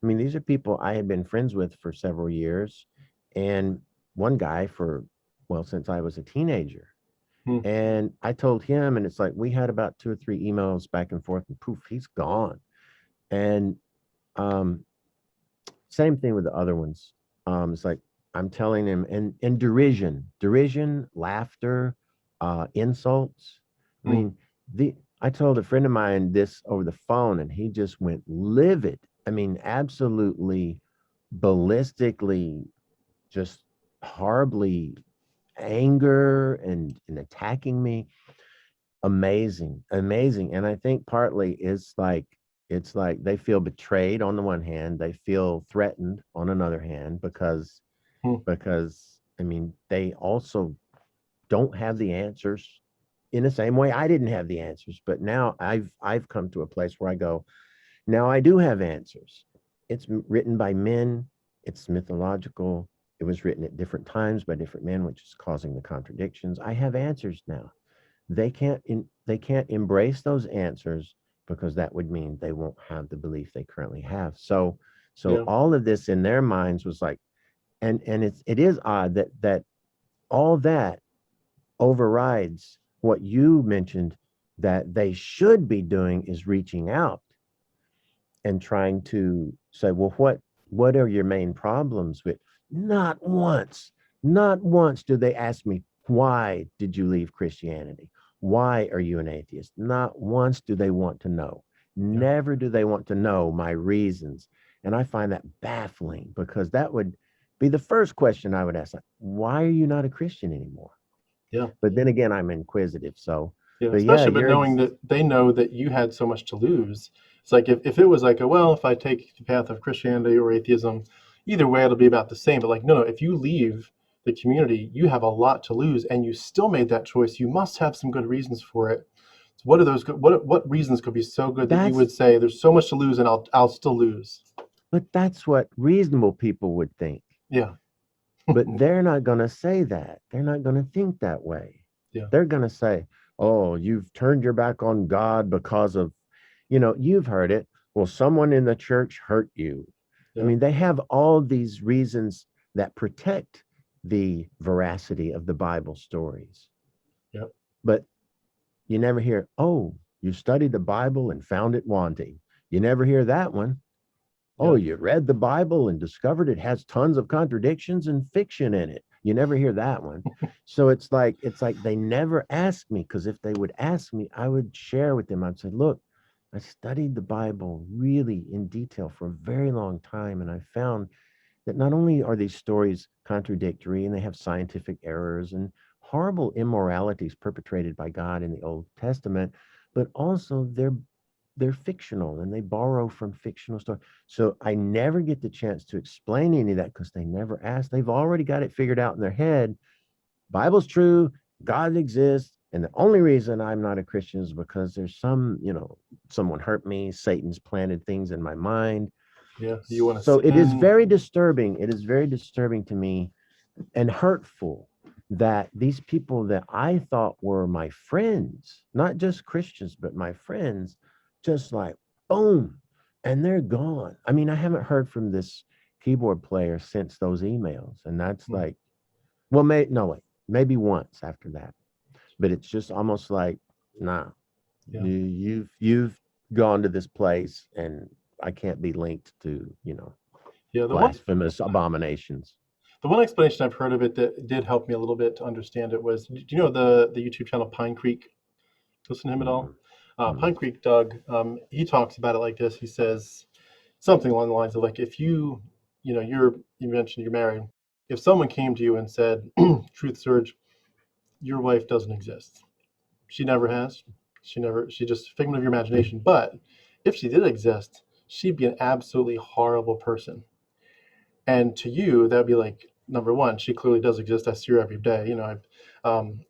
I mean, these are people I had been friends with for several years, and one guy for, well, since I was a teenager. Hmm. And I told him, and it's like we had about 2 or 3 emails back and forth, and poof, he's gone. And um, same thing with the other ones. It's like I'm telling him, and derision, laughter, insults. I Hmm. mean, I told a friend of mine this over the phone, and he just went livid. I mean, absolutely ballistically, just horribly anger and attacking me. Amazing, amazing. And I think partly it's like they feel betrayed on the one hand, they feel threatened on another hand, Hmm. because I mean, they also don't have the answers in the same way I didn't have the answers. But now I've come to a place where I go, now I do have answers. It's written by men, it's mythological. It was written at different times by different men, which is causing the contradictions. I have answers now. They can't embrace those answers, because that would mean they won't have the belief they currently have. So Yeah. all of this in their minds was like, and it is odd that all that overrides what you mentioned, that they should be doing is reaching out and trying to say, well, what are your main problems with? Not once, not once do they ask me, why did you leave Christianity? Why are you an atheist? Not once do they want to know. Yeah. Never do they want to know my reasons. And I find that baffling, because that would be the first question I would ask, like, why are you not a Christian anymore? Yeah. But then again, I'm inquisitive. Yeah, But yeah, especially, but knowing that they know that you had so much to lose. It's like, if it was like, well, if I take the path of Christianity or atheism, either way it'll be about the same. But like, no, no, if you leave the community, you have a lot to lose, and you still made that choice. You must have some good reasons for it. So what are those? What reasons could be so good that you that's would say, there's so much to lose, and I'll still lose? that's what reasonable people would think. Yeah. But they're not going to say that. They're not going to think that way. Yeah. They're going to say, oh, you've turned your back on God because of, you've heard it. Well, someone in the church hurt you. I Yeah. mean, they have all these reasons that protect the veracity of the Bible stories. Yeah. But you never hear, oh, you studied the Bible and found it wanting. You never hear that one. Oh, Yeah. you read the Bible and discovered it has tons of contradictions and fiction in it. You never hear that one. So it's like they never ask me, because if they would ask me, I would share with them. I'd say, look, I studied the Bible really in detail for a very long time, and I found that not only are these stories contradictory and they have scientific errors and horrible immoralities perpetrated by God in the Old Testament, but also they're they're fictional and they borrow from fictional stories. So I never get the chance to explain any of that because they never ask. They've already got it figured out in their head. Bible's true, God exists, and the only reason I'm not a Christian is because there's some, someone hurt me, Satan's planted things in my mind. Yeah, you want to So it is sin. very disturbing. It is very disturbing to me and hurtful that these people that I thought were my friends, not just Christians, but my friends, just like boom, and they're gone. I mean, I haven't heard from this keyboard player since those emails, and that's Mm, like, well, no wait, maybe once after that, but it's just almost like, nah, yeah. you've gone to this place, and I can't be linked to Yeah, blasphemous abominations. the one explanation I've heard of it that did help me a little bit to understand it was, do you know the YouTube channel Pine Creek? Listen to him at all? Mm, Pine mm, Creek Doug, he talks about it like this. He says something along the lines of like, if you mentioned you're married. If someone came to you and said, "Truth Surge, your wife doesn't exist. She never has. She just a figment of your imagination. But if she did exist, she'd be an absolutely horrible person." And to you, that'd be like, number one, she clearly does exist. I see her every day. I've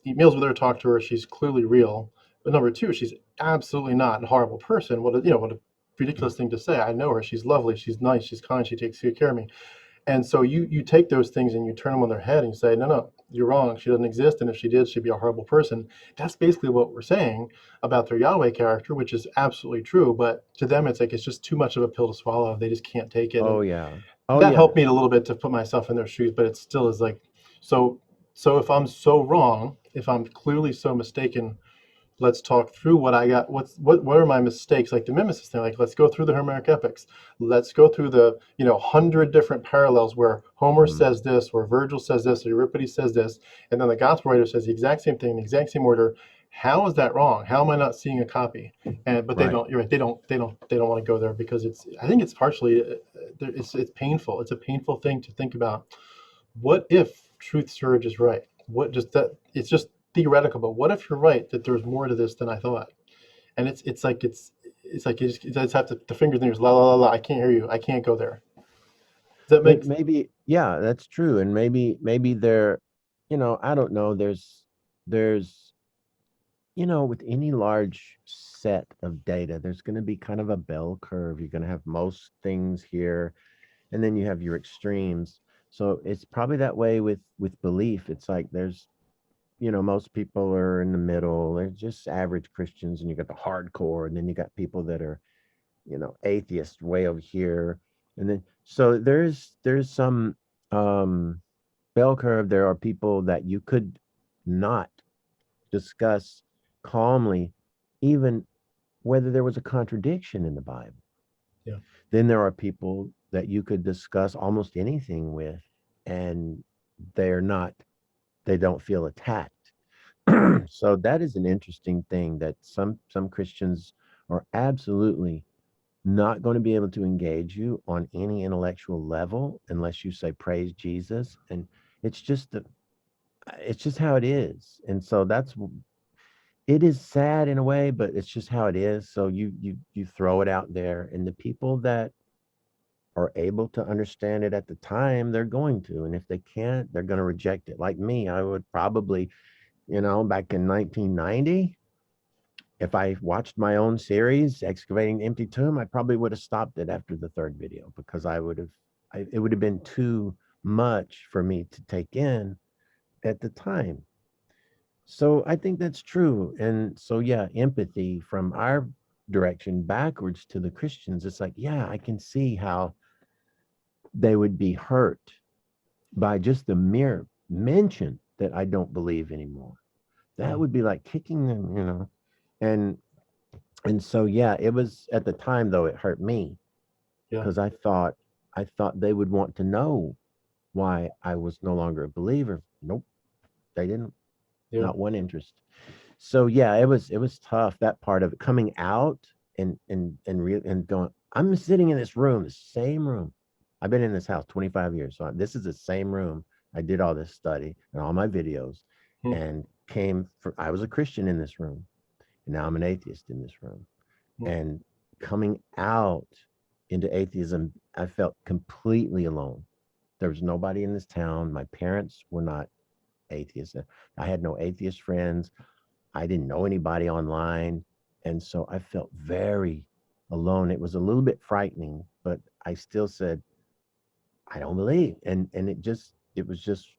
eat meals with her, talk to her. She's clearly real. But number two, she's absolutely not a horrible person. What a ridiculous thing to say. I know her. She's lovely. She's nice. She's kind. She takes good care of me. And so you take those things and you turn them on their head and you say, no, no, you're wrong. She doesn't exist. And if she did, she'd be a horrible person. That's basically what we're saying about their Yahweh character, which is absolutely true. But to them, it's like it's just too much of a pill to swallow. They just can't take it. oh And yeah, oh that yeah. helped me a little bit to put myself in their shoes, but it still is like, so so if I'm so wrong, if I'm clearly so mistaken, let's talk through what I got. What are my mistakes? Like the mimesis thing, like let's go through the Homeric epics. Let's go through the 100 different parallels where Homer Mm, says this, where Virgil says this, or Euripides says this, and then the gospel writer says the exact same thing in the exact same order. How is that wrong? How am I not seeing a copy? And but they right. don't. You're right. They don't want to go there because it's. I think it's partially. It's painful. It's a painful thing to think about. What if Truth Surge is right? What just that? It's just theoretical, but what if you're right that there's more to this than I thought? And it's like you just have to the fingers in your ears, la la la la. I can't hear you. I can't go there. Does that make But maybe, yeah, that's true. And maybe there, I don't know. There's, with any large set of data, there's going to be kind of a bell curve. You're going to have most things here, and then you have your extremes. So it's probably that way with belief. It's like there's, most people are in the middle. They're just average Christians, and you got the hardcore, and then you got people that are, atheist way over here. And then so there's some um bell curve. There are people that you could not discuss calmly, even whether there was a contradiction in the Bible. yeah, Then there are people that you could discuss almost anything with, and they're not, they don't feel attacked. So that is an interesting thing that some Christians are absolutely not going to be able to engage you on any intellectual level unless you say praise Jesus. And it's just the it's just how it is. And so it is sad in a way, but it's just how it is. So you throw it out there, and the people that are able to understand it at the time, they're going to. And if they can't, they're going to reject it. Like me, I would probably, back in 1990, if I watched my own series, Excavating the Empty Tomb, I probably would have stopped it after the third video because it would have been too much for me to take in at the time. So I think that's true. And so, yeah, empathy from our direction backwards to the Christians, it's like, yeah, I can see how they would be hurt by just the mere mention that I don't believe anymore. That mm, would be like kicking them. And and so yeah, it was at the time though it hurt me yeah, because I thought they would want to know why I was no longer a believer. Nope, they didn't. yeah, Not one interest. So yeah, it was tough, that part of it coming out and going. I'm sitting in this room, the same room. I've been in this house 25 years, so this is the same room. I did all this study and all my videos, mm, and I was a Christian in this room, and now I'm an atheist in this room, mm, and coming out into atheism, I felt completely alone. There was nobody in this town. My parents were not atheists. I had no atheist friends. I didn't know anybody online. And so I felt very alone. It was a little bit frightening, but I still said, I don't believe. And it was just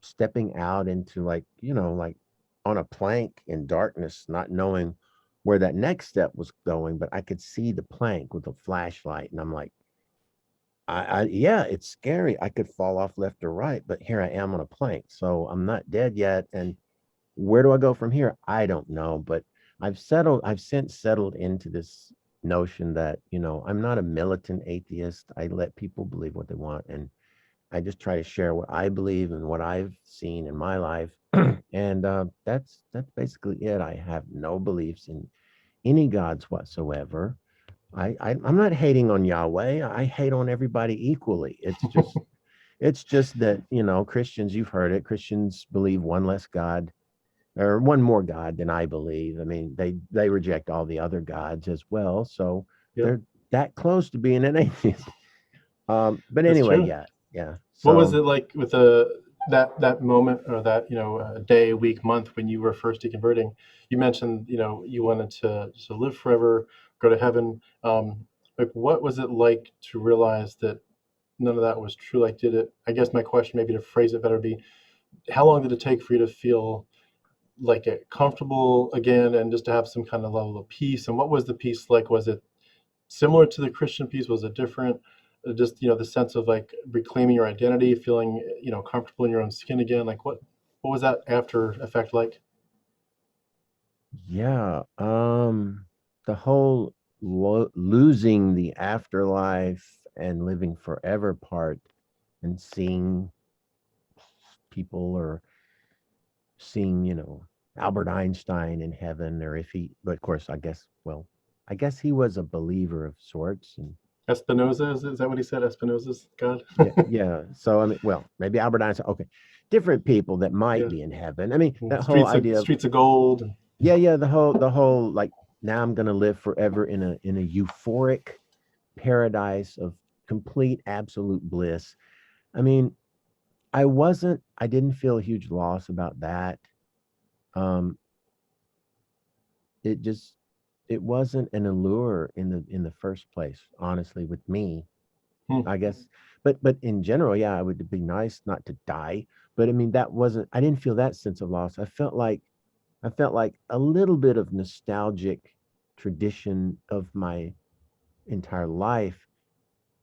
stepping out into, like, like on a plank in darkness, not knowing where that next step was going, but I could see the plank with a flashlight. And I'm like, yeah, it's scary. I could fall off left or right, but here I am on a plank. So I'm not dead yet. And where do I go from here? I don't know, but I've since settled into this notion that, I'm not a militant atheist. I let people believe what they want. And I just try to share what I believe and what I've seen in my life. And that's basically it. I have no beliefs in any gods whatsoever. I'm not hating on Yahweh. I hate on everybody equally. It's just that, Christians, you've heard it. Christians believe one less God, or one more God than I believe. I mean, they reject all the other gods as well. So Yeah, they're that close to being an atheist. But that's anyway, true. yeah, yeah. What was So it like with that moment, or that day, week, month when you were first deconverting? You mentioned you wanted to live forever, go to heaven. Like, what was it like to realize that none of that was true? Like, did it? I guess my question, maybe to phrase it better, be how long did it take for you to feel like comfortable again, and just to have some kind of level of peace? And what was the peace like? Was it similar to the Christian peace? Was it different? Just the sense of like reclaiming your identity, feeling comfortable in your own skin again. Like, what was that after effect like? yeah, the whole losing the afterlife and living forever part, and seeing people, or seeing, Albert Einstein in heaven, or if he, but of course, I guess he was a believer of sorts. And Espinoza, is that what he said? Espinoza's God. yeah, yeah. So, I mean, well, maybe Albert Einstein. Okay. Different people that might Yeah. be in heaven. I mean, And that whole streets of idea of, streets of gold. yeah, yeah, the whole like, now I'm gonna live forever in a euphoric paradise of complete absolute bliss. I mean, I didn't feel a huge loss about that. Um, it just it wasn't an allure in the first place, honestly, with me, Hmm. I guess. But in general, yeah, it would be nice not to die. But I mean, I didn't feel that sense of loss. I felt like a little bit of nostalgic tradition of my entire life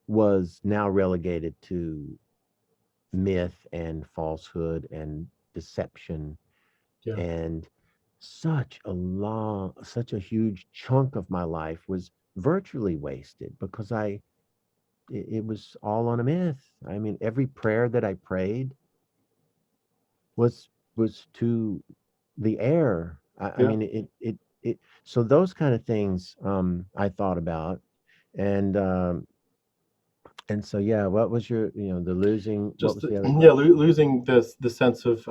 was now relegated to myth and falsehood and deception. Yeah. And such a huge chunk of my life was virtually wasted because it was all on a myth. I mean, every prayer that I prayed was to the air. I Yeah. mean, it so those kind of things, I thought about. And um and so, yeah, what was the losing, what Just was the other yeah, question? losing the sense of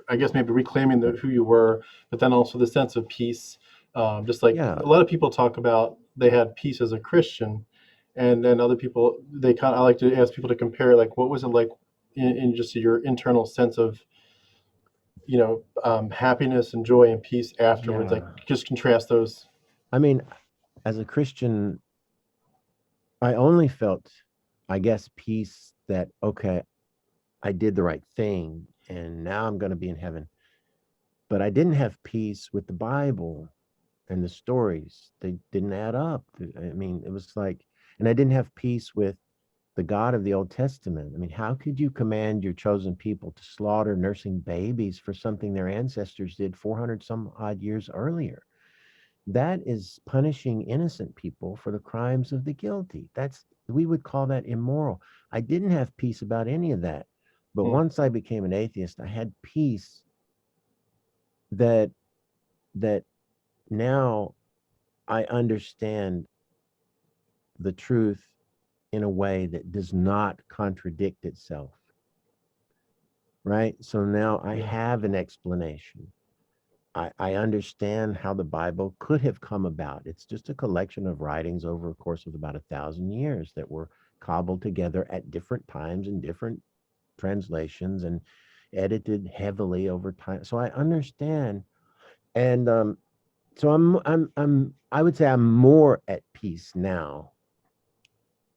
I guess maybe reclaiming who you were, but then also the sense of peace. Just like Yeah, a lot of people talk about, they had peace as a Christian, and then other people, they kind of, I like to ask people to compare, like, what was it like in just your internal sense of happiness and joy and peace afterwards. Like, yeah. just contrast those. I mean, as a Christian, I only felt, I guess, peace that, okay, I did the right thing and now I'm going to be in heaven. But I didn't have peace with the Bible and the stories. They didn't add up. I mean, it was like, and I didn't have peace with the God of the Old Testament. I mean, how could you command your chosen people to slaughter nursing babies for something their ancestors did 400 some odd years earlier? That is punishing innocent people for the crimes of the guilty. We would call that immoral. I didn't have peace about any of that. But Hmm. once I became an atheist, I had peace that that now I understand the truth in a way that does not contradict itself. Right? So now I Yeah. have an explanation. I understand how the Bible could have come about. It's just a collection of writings over a course of about 1,000 years that were cobbled together at different times in different translations and edited heavily over time. So I understand, and so I would say I'm more at peace now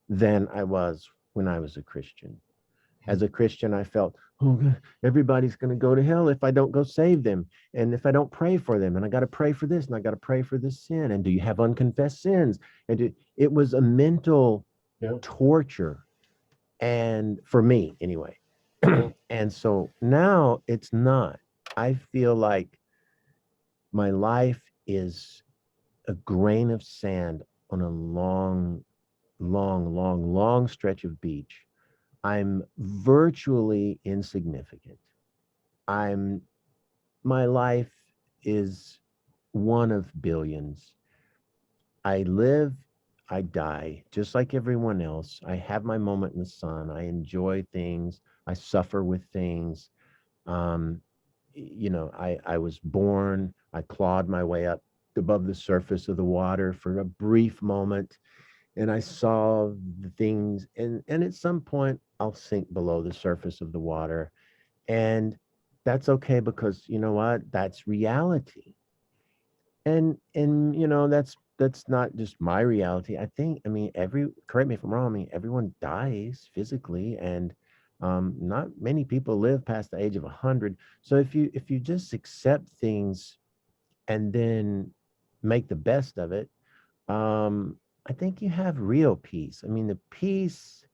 than I was when I was a Christian. As a Christian, I felt, oh, everybody's going to go to hell if I don't go save them. And if I don't pray for them, and I got to pray for this, and I got to pray for this sin. And do you have unconfessed sins? And it was a mental torture. And for me, anyway. And so now it's not. I feel like my life is a grain of sand on a long stretch of beach. I'm virtually insignificant. I'm My life is one of billions. I live, I die, just like everyone else. I have my moment in the sun. I enjoy things. I suffer with things. Um, I was born, I clawed my way up above the surface of the water for a brief moment, and I saw the things, and at some point I'll sink below the surface of the water. And that's okay, because you know what? That's reality. And that's not just my reality. I think, I mean, correct me if I'm wrong, I mean, everyone dies physically, and not many people live past the age of 100. So if you just accept things and then make the best of it, I think you have real peace. I mean, the peace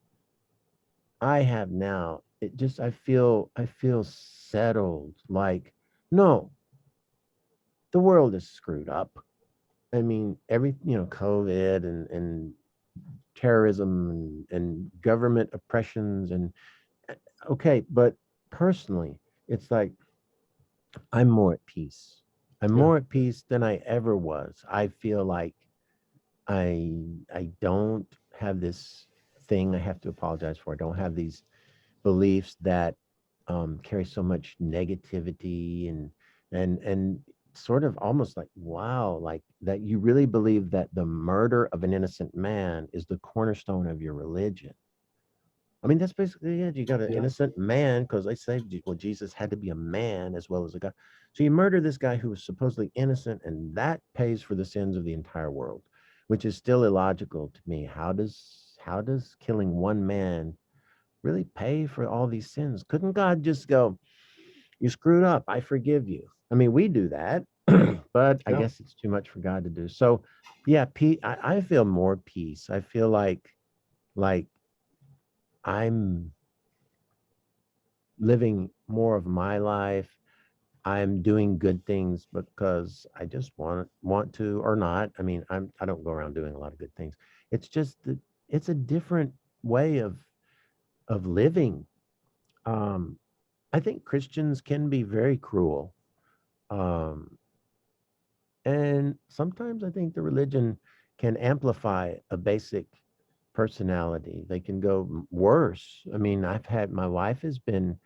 I have now, I feel settled. Like, no, the world is screwed up. I mean, COVID and terrorism and government oppressions and okay, but personally, it's like I'm more at peace. I'm Yeah. more at peace than I ever was. I feel like I don't have this thing I have to apologize for. I don't have these beliefs that carry so much negativity and sort of almost like, wow, like that you really believe that the murder of an innocent man is the cornerstone of your religion. I mean, that's basically it. You got an Yeah. innocent man, because they say, well, Jesus had to be a man as well as a God. So you murder this guy who was supposedly innocent, and that pays for the sins of the entire world, which is still illogical to me. How does killing one man really pay for all these sins? Couldn't God just go, you screwed up, I forgive you? I mean, we do that, but I Yeah. guess it's too much for God to do. So, yeah, I feel more peace. I feel like I'm living more of my life. I'm doing good things because I just want to, or not. I mean, I don't go around doing a lot of good things. It's just that it's a different way of living. Um, I think Christians can be very cruel. Um, and sometimes I think the religion can amplify a basic personality. They can go worse. I mean, my wife has been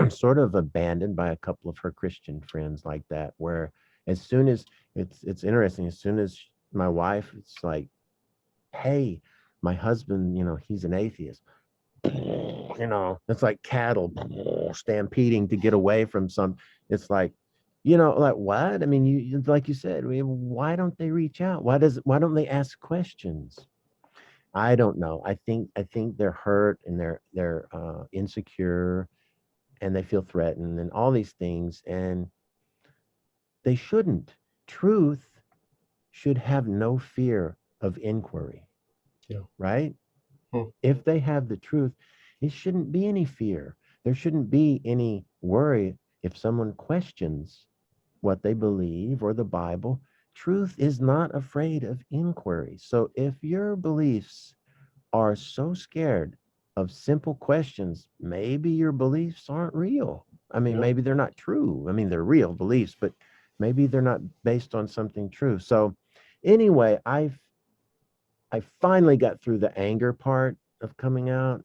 sort of abandoned by a couple of her Christian friends like that, where as soon as it's interesting, as soon as my wife, it's like, hey, my husband, he's an atheist. It's like cattle stampeding to get away from some. It's like, like what? I mean, like you said, why don't they reach out? Why don't they ask questions? I don't know. I think they're hurt, and they're insecure, and they feel threatened and all these things, and they shouldn't. Truth should have no fear of inquiry, Yeah. right? Hmm. If they have the truth, it shouldn't be any fear. There shouldn't be any worry if someone questions what they believe or the Bible. Truth is not afraid of inquiry. So if your beliefs are so scared of simple questions, maybe your beliefs aren't real. I mean, Yeah. maybe they're not true. I mean, they're real beliefs, but maybe they're not based on something true. So anyway, I finally got through the anger part of coming out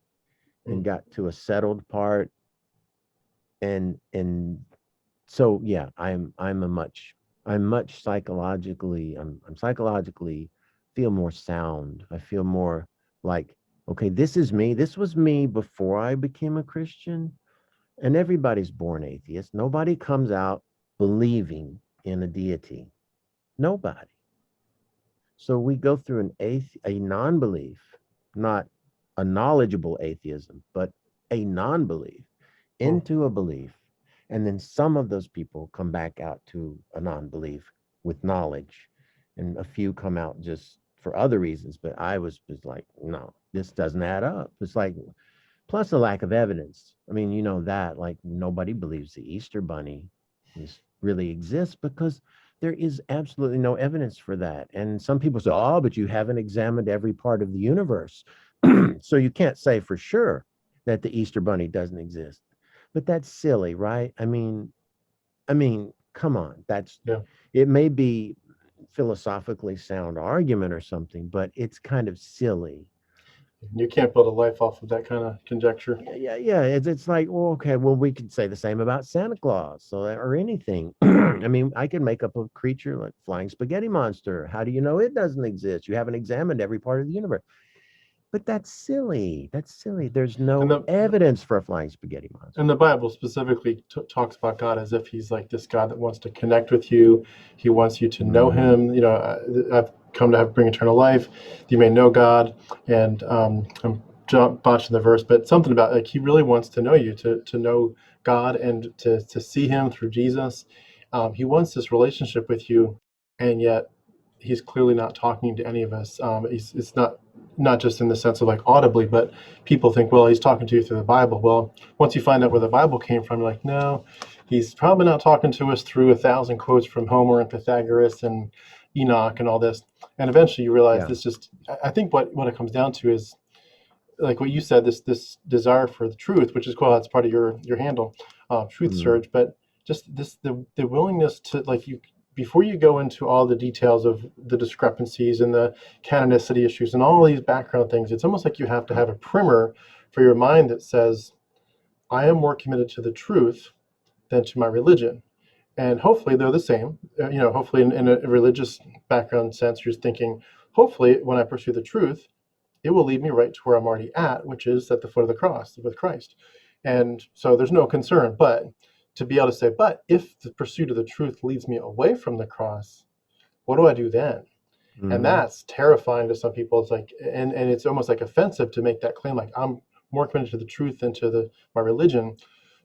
Hmm. and got to a settled part, and So yeah, I'm much psychologically, I'm psychologically feel more sound. I feel more like, okay, this is me. This was me before I became a Christian. And everybody's born atheist. Nobody comes out believing in a deity. Nobody. So we go through a non-belief, not a knowledgeable atheism, but a non-belief Hmm. into a belief. And then some of those people come back out to a non-belief with knowledge. And a few come out just for other reasons. But I was just like, no, this doesn't add up. It's like, plus a lack of evidence. I mean, you know that like nobody believes the Easter bunny really exists because there is absolutely no evidence for that. And some people say, "Oh, but you haven't examined every part of the universe." So you can't say for sure that the Easter bunny doesn't exist. But that's silly, right? I mean, come on. That's Yeah. it may be philosophically sound argument or something, but it's kind of silly. You can't build a life off of that kind of conjecture. Yeah. It's like, well, okay, well, we could say the same about Santa Claus, so or anything. I mean, I can make up a creature like flying spaghetti monster. How do you know it doesn't exist? You haven't examined every part of the universe. But that's silly. That's silly. There's And no the evidence for a flying spaghetti monster. And the Bible specifically talks about God as if he's like this God that wants to connect with you. He wants you to know Mm-hmm. him. You know, I've come to bring eternal life. You may know God. And I'm botching the verse, but something about like he really wants to know you, to know God and to see him through Jesus. He wants this relationship with you, and yet he's clearly not talking to any of us. It's not just in the sense of like audibly, but people think, well, he's talking to you through the Bible. Well, once you find out where the Bible came from, you're like, no, he's probably not talking to us through 1,000 quotes from Homer and Pythagoras and Enoch and all this. And eventually you realize Yeah. this just, I think what it comes down to is like what you said, this desire for the truth, which is cool. That's part of your handle, Truth Mm-hmm. Surge. But just this the willingness to like you before you go into all the details of the discrepancies and the canonicity issues and all these background things. It's almost like you have to have a primer for your mind that says, I am more committed to the truth than to my religion. And hopefully they're the same. Hopefully in a religious background sense, you're thinking, hopefully when I pursue the truth, it will lead me right to where I'm already at, which is at the foot of the cross with Christ. And so there's no concern. But to be able to say, but if the pursuit of the truth leads me away from the cross, what do I do then? And Mm-hmm. that's terrifying to some people. It's like, and it's almost like offensive to make that claim, like I'm more committed to the truth than to my religion.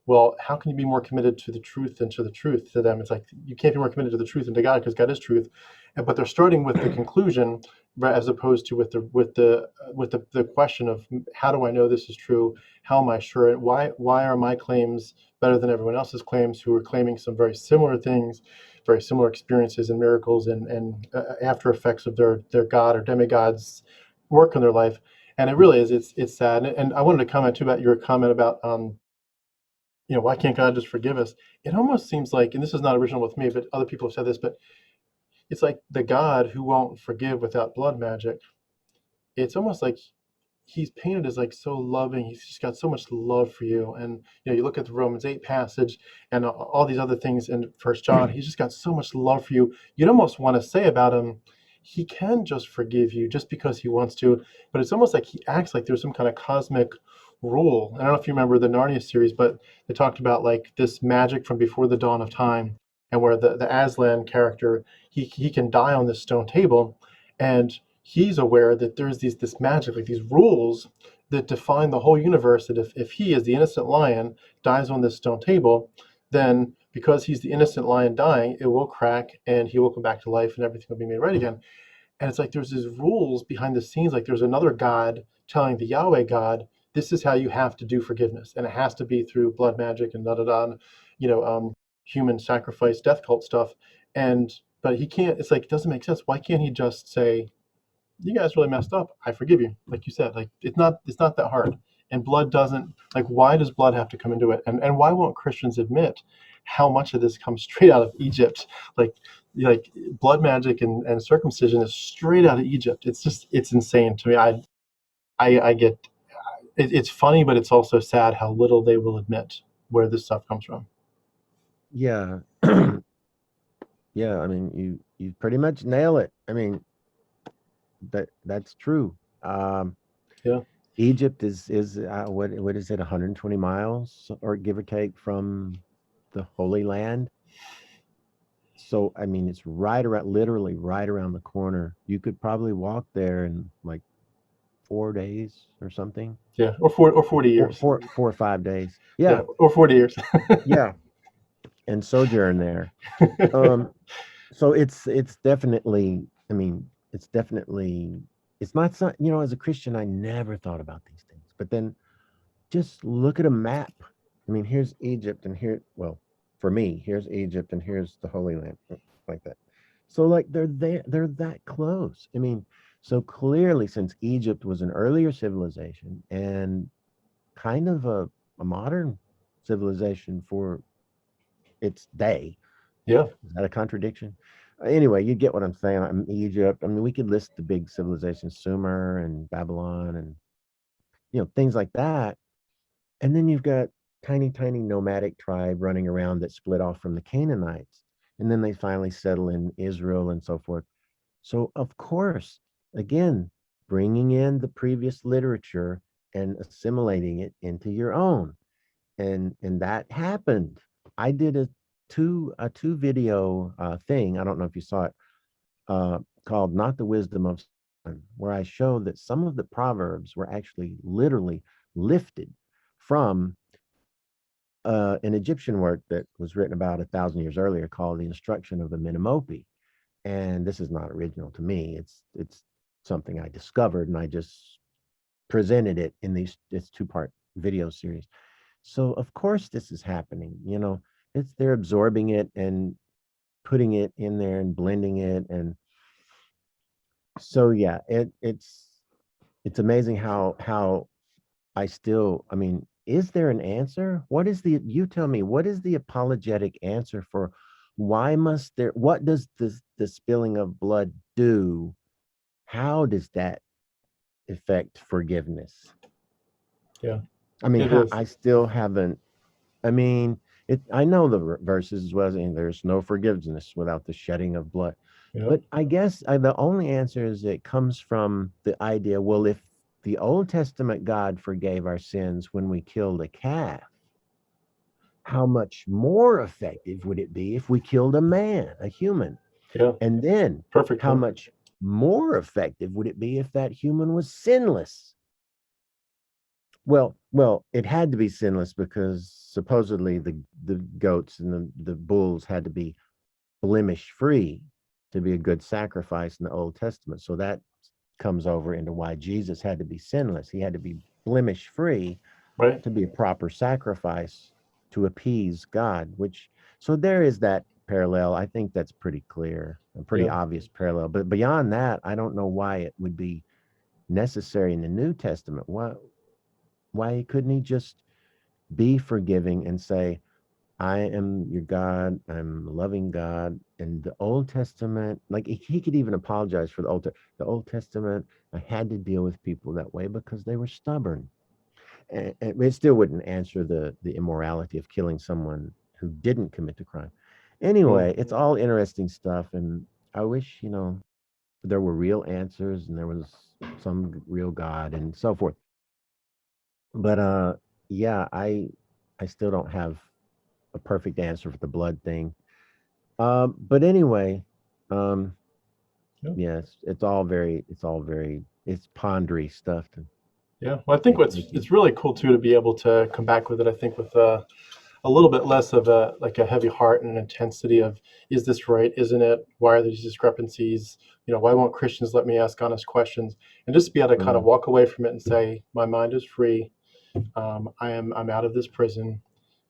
Well, how can you be more committed to the truth than to the truth to them? It's like you can't be more committed to the truth than to God because God is truth. But they're starting with the conclusion, right, as opposed to with the question of how do I know this is true? How am I sure? And why are my claims better than everyone else's claims who are claiming some very similar things, very similar experiences and miracles and after effects of their god or demigods work in their life? And it really is it's sad. And I wanted to comment too about your comment about why can't God just forgive us? It almost seems like, and this is not original with me, but other people have said this, but it's like the God who won't forgive without blood magic. It's almost like he's painted as like so loving. He's just got so much love for you. And you look at the Romans 8 passage and all these other things in First John. He's just got so much love for you. You'd almost want to say about him, he can just forgive you just because he wants to. But it's almost like he acts like there's some kind of cosmic rule. I don't know if you remember the Narnia series, but they talked about like this magic from before the dawn of time, and where the Aslan character he can die on this stone table, and he's aware that there's this magic, like these rules that define the whole universe. That if he, as the innocent lion, dies on this stone table, then because he's the innocent lion dying, it will crack and he will come back to life and everything will be made right again. And it's like there's these rules behind the scenes, like there's another God telling the Yahweh God, this is how you have to do forgiveness, and it has to be through blood magic and da da da, you know, human sacrifice, death cult stuff. And but he can't. It's like it doesn't make sense. Why can't he just say, you guys really messed up. I forgive you. Like you said, like it's not that hard. And blood doesn't like why does blood have to come into it? And why won't Christians admit how much of this comes straight out of Egypt? Like blood magic and circumcision is straight out of Egypt. It's insane to me. I get it's funny, but it's also sad how little they will admit where this stuff comes from. Yeah. Yeah, I mean, you pretty much nail it. I mean, that's true. Um, Yeah. Egypt is what is it, 120 miles or give or take from the Holy Land? So I mean, it's right around, literally right around the corner. You could probably walk there in like 4 days or something, Yeah. Or 40 four, years. four, 4 or 5 days. Yeah. Yeah, Or 40 years. yeah, and sojourn there. Um, so it's definitely, I mean, it's definitely, it's not some, as a Christian, I never thought about these things, but then just look at a map. I mean, here's Egypt, and here, well, for me, here's Egypt, and here's the Holy Land, like that. So, like, they're there, they're that close. I mean, so clearly, since Egypt was an earlier civilization and kind of a modern civilization for its day, Yeah. is that a contradiction? Anyway, you get what I'm saying. Egypt. I mean, we could list the big civilizations, Sumer and Babylon, and things like that. And then you've got tiny, tiny nomadic tribe running around that split off from the Canaanites. And then they finally settle in Israel and so forth. So, of course, again, bringing in the previous literature and assimilating it into your own. And that happened. I did a two video thing. I don't know if you saw it, called "Not the Wisdom of Solomon," where I showed that some of the proverbs were actually literally lifted from an Egyptian work that was written about 1,000 years earlier called "The Instruction of the Menomopi." And this is not original to me. It's something I discovered, and I just presented it in this two-part video series. So of course this is happening. It's they're absorbing it and putting it in there and blending it, and so yeah, it's amazing how I mean, is there an answer? You tell me, what is the apologetic answer for what does the spilling of blood do? How does that affect forgiveness? Yeah. I mean, It is. I still haven't, I mean, I know the verses as well, and there's no forgiveness without the shedding of blood. Yeah. But I guess the only answer is it comes from the idea, well, if the Old Testament God forgave our sins when we killed a calf, how much more effective would it be if we killed a man, a human? Yeah. And then Perfect how point. much more effective would it be if that human was sinless? Well, it had to be sinless because supposedly the goats and the bulls had to be blemish free to be a good sacrifice in the Old Testament. So that comes over into why Jesus had to be sinless. He had to be blemish free Right. to be a proper sacrifice to appease God, so there is that parallel. I think that's pretty clear, a pretty Yeah. obvious parallel. But beyond that, I don't know why it would be necessary in the New Testament. Why couldn't he just be forgiving and say, I am your God, I'm a loving God? And the Old Testament, like he could even apologize for the Old Testament. I had to deal with people that way because they were stubborn. And it still wouldn't answer the immorality of killing someone who didn't commit the crime. Mm. Anyway, it's all interesting stuff, and I wish there were real answers and there was some real God and so forth. But yeah, I still don't have a perfect answer for the blood thing. But anyway, um, Yeah. yes, it's pondery stuff to Yeah. Well, I think what's make you. it's really cool too to be able to come back with it. I think with a little bit less of a like a heavy heart and an intensity of is this right? Isn't it? Why are these discrepancies? Why won't Christians let me ask honest questions? And just be able to kind of Mm, walk away from it and say, my mind is free. I'm out of this prison.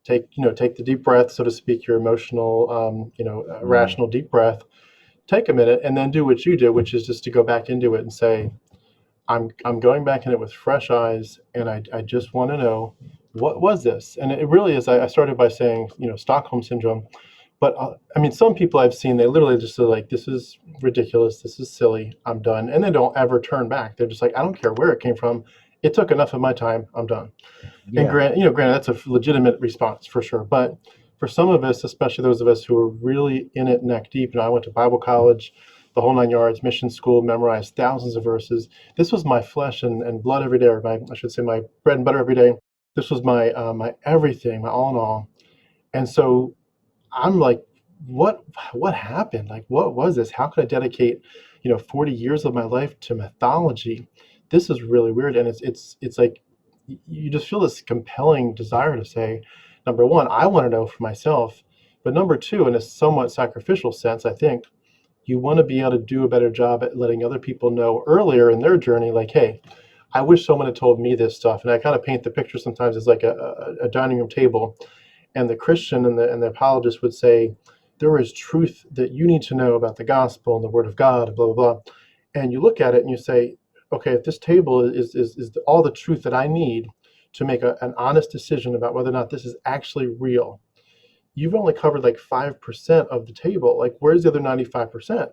Take the deep breath, so to speak, your emotional, mm, rational deep breath. Take a minute and then do what you do, which is just to go back into it and say, I'm going back in it with fresh eyes, and I just want to know what was this. And it really is. I started by saying, Stockholm syndrome, but I mean, some people I've seen, they literally just say like, this is ridiculous, this is silly, I'm done, and they don't ever turn back. They're just like, I don't care where it came from. It took enough of my time. I'm done. And yeah. granted, that's a legitimate response for sure. But For some of us, especially those of us who are really in it neck deep, I went to Bible college, the whole 9 yards, mission school, memorized thousands of verses. This was my flesh and blood every day, or I should say my bread and butter every day. This was my everything, my all in all. And so I'm like, what happened? Like, what was this? How could I dedicate, 40 years of my life to mythology? This is really weird. And it's like you just feel this compelling desire to say, number one, I want to know for myself. But number two, in a somewhat sacrificial sense, I think you want to be able to do a better job at letting other people know earlier in their journey, like, hey, I wish someone had told me this stuff. And I kind of paint the picture sometimes as like a dining room table, and the Christian and the apologist would say, there is truth that you need to know about the gospel and the word of God, and blah, blah, blah. And you look at it and you say, okay, if this table is all the truth that I need to make an honest decision about whether or not this is actually real, you've only covered like 5% of the table. Like, where's the other 95%?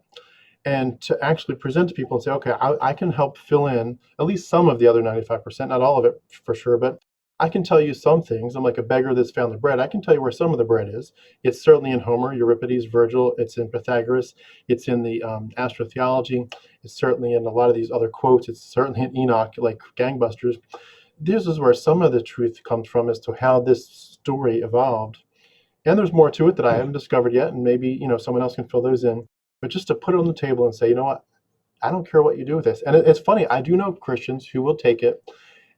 And to actually present to people and say, okay, I can help fill in at least some of the other 95%, not all of it for sure, but I can tell you some things. I'm like a beggar that's found the bread. I can tell you where some of the bread is. It's certainly in Homer, Euripides, Virgil. It's in Pythagoras. It's in the astrotheology. It's certainly in a lot of these other quotes. It's certainly in Enoch, like gangbusters. This is where some of the truth comes from as to how this story evolved. And there's more to it that I haven't discovered yet, and maybe someone else can fill those in. But just to put it on the table and say, you know what, I don't care what you do with this. And it's funny, I do know Christians who will take it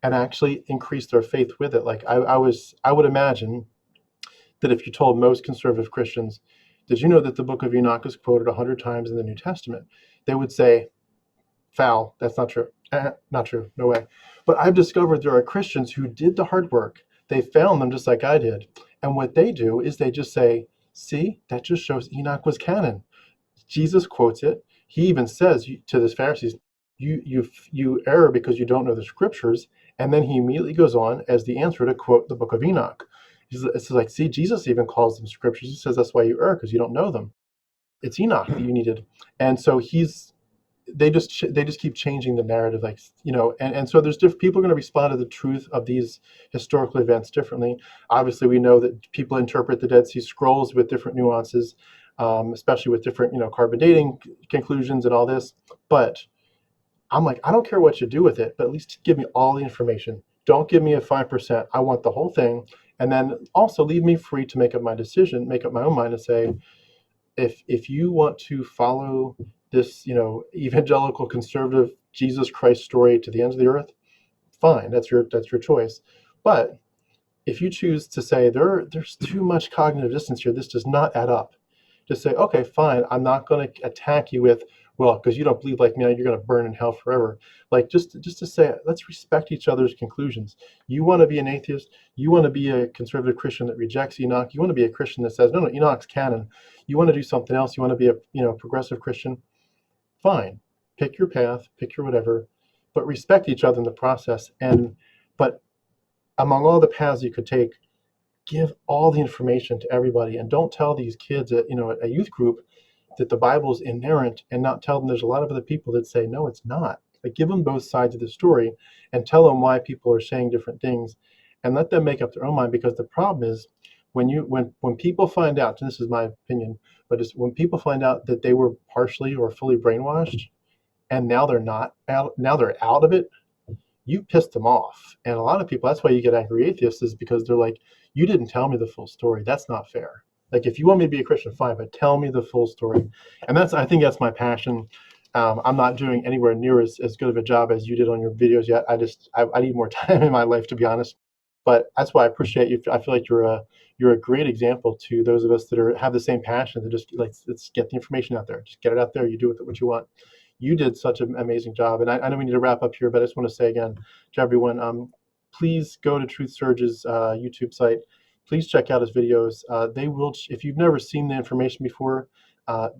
and actually increase their faith with it. Like I would imagine that if you told most conservative Christians, did you know that the book of Enoch is quoted 100 times in the New Testament? They would say, foul, that's not true. Not true, no way. But I've discovered there are Christians who did the hard work. They found them just like I did. And what they do is they just say, see, that just shows Enoch was canon. Jesus quotes it. He even says to the Pharisees, you err because you don't know the scriptures. And then he immediately goes on as the answer to quote the book of Enoch. It's like, see, Jesus even calls them scriptures. He says that's why you err, because you don't know them. It's Enoch that you needed. And so they just keep changing the narrative, like, and so there's different people are going to respond to the truth of these historical events differently. Obviously, we know that people interpret the Dead Sea Scrolls with different nuances, especially with different carbon dating conclusions and all this. But I'm like, I don't care what you do with it, but at least give me all the information. Don't give me a 5%. I want the whole thing. And then also leave me free to make up my decision, make up my own mind and say, if you want to follow this, evangelical conservative Jesus Christ story to the ends of the earth, fine, that's your choice. But if you choose to say there's too much cognitive dissonance here, this does not add up, just say, okay, fine, I'm not going to attack you with, well, because you don't believe like me, you're going to burn in hell forever. Like, just to say, let's respect each other's conclusions. You want to be an atheist, you want to be a conservative Christian that rejects Enoch, you want to be a Christian that says, no, Enoch's canon. You want to do something else, you want to be a progressive Christian, fine. Pick your path, pick your whatever, but respect each other in the process. But among all the paths you could take, give all the information to everybody, and don't tell these kids at a youth group that the Bible is inerrant, and not tell them there's a lot of other people that say no, it's not. Like, give them both sides of the story and tell them why people are saying different things, and let them make up their own mind. Because the problem is when people find out, and this is my opinion, but it's when people find out that they were partially or fully brainwashed, and now they're not out, now they're out of it, you pissed them off. And a lot of people, that's why you get angry atheists, is because they're like, you didn't tell me the full story. That's not fair. Like, if you want me to be a Christian, fine, but tell me the full story. And I think that's my passion. I'm not doing anywhere near as good of a job as you did on your videos yet. I need more time in my life, to be honest. But that's why I appreciate you. I feel like you're a great example to those of us that have the same passion, to just like, let's get the information out there. Just get it out there. You do with it what you want. You did such an amazing job. And I know we need to wrap up here, but I just want to say again to everyone, please go to TruthSurge's YouTube site. Please check out his videos. They will, if you've never seen the information before,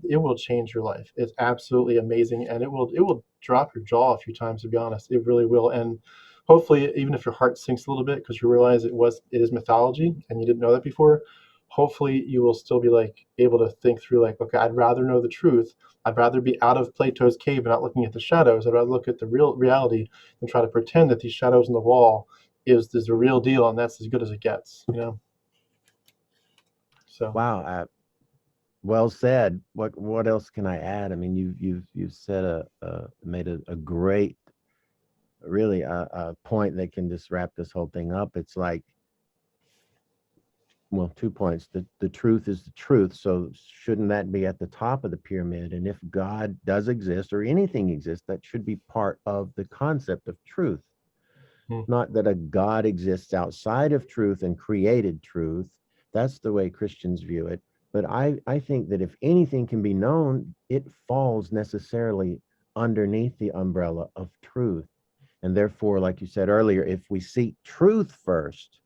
it will change your life. It's absolutely amazing, and it will drop your jaw a few times, to be honest. It really will. And hopefully, even if your heart sinks a little bit because you realize it is mythology and you didn't know that before, hopefully you will still be like able to think through, like, okay, I'd rather know the truth. I'd rather be out of Plato's cave and not looking at the shadows. I'd rather look at the real reality than try to pretend that these shadows on the wall is the real deal, and that's as good as it gets. So Wow. Well said. What else can I add? I mean, you've said made a great, really a point that can just wrap this whole thing up. It's like, well, 2 points. The truth is the truth. So shouldn't that be at the top of the pyramid? And if God does exist or anything exists, that should be part of the concept of truth. mm, Not that a God exists outside of truth and created truth. That's the way Christians view it. But I think that if anything can be known, it falls necessarily underneath the umbrella of truth. And therefore, like you said earlier, if we seek truth first,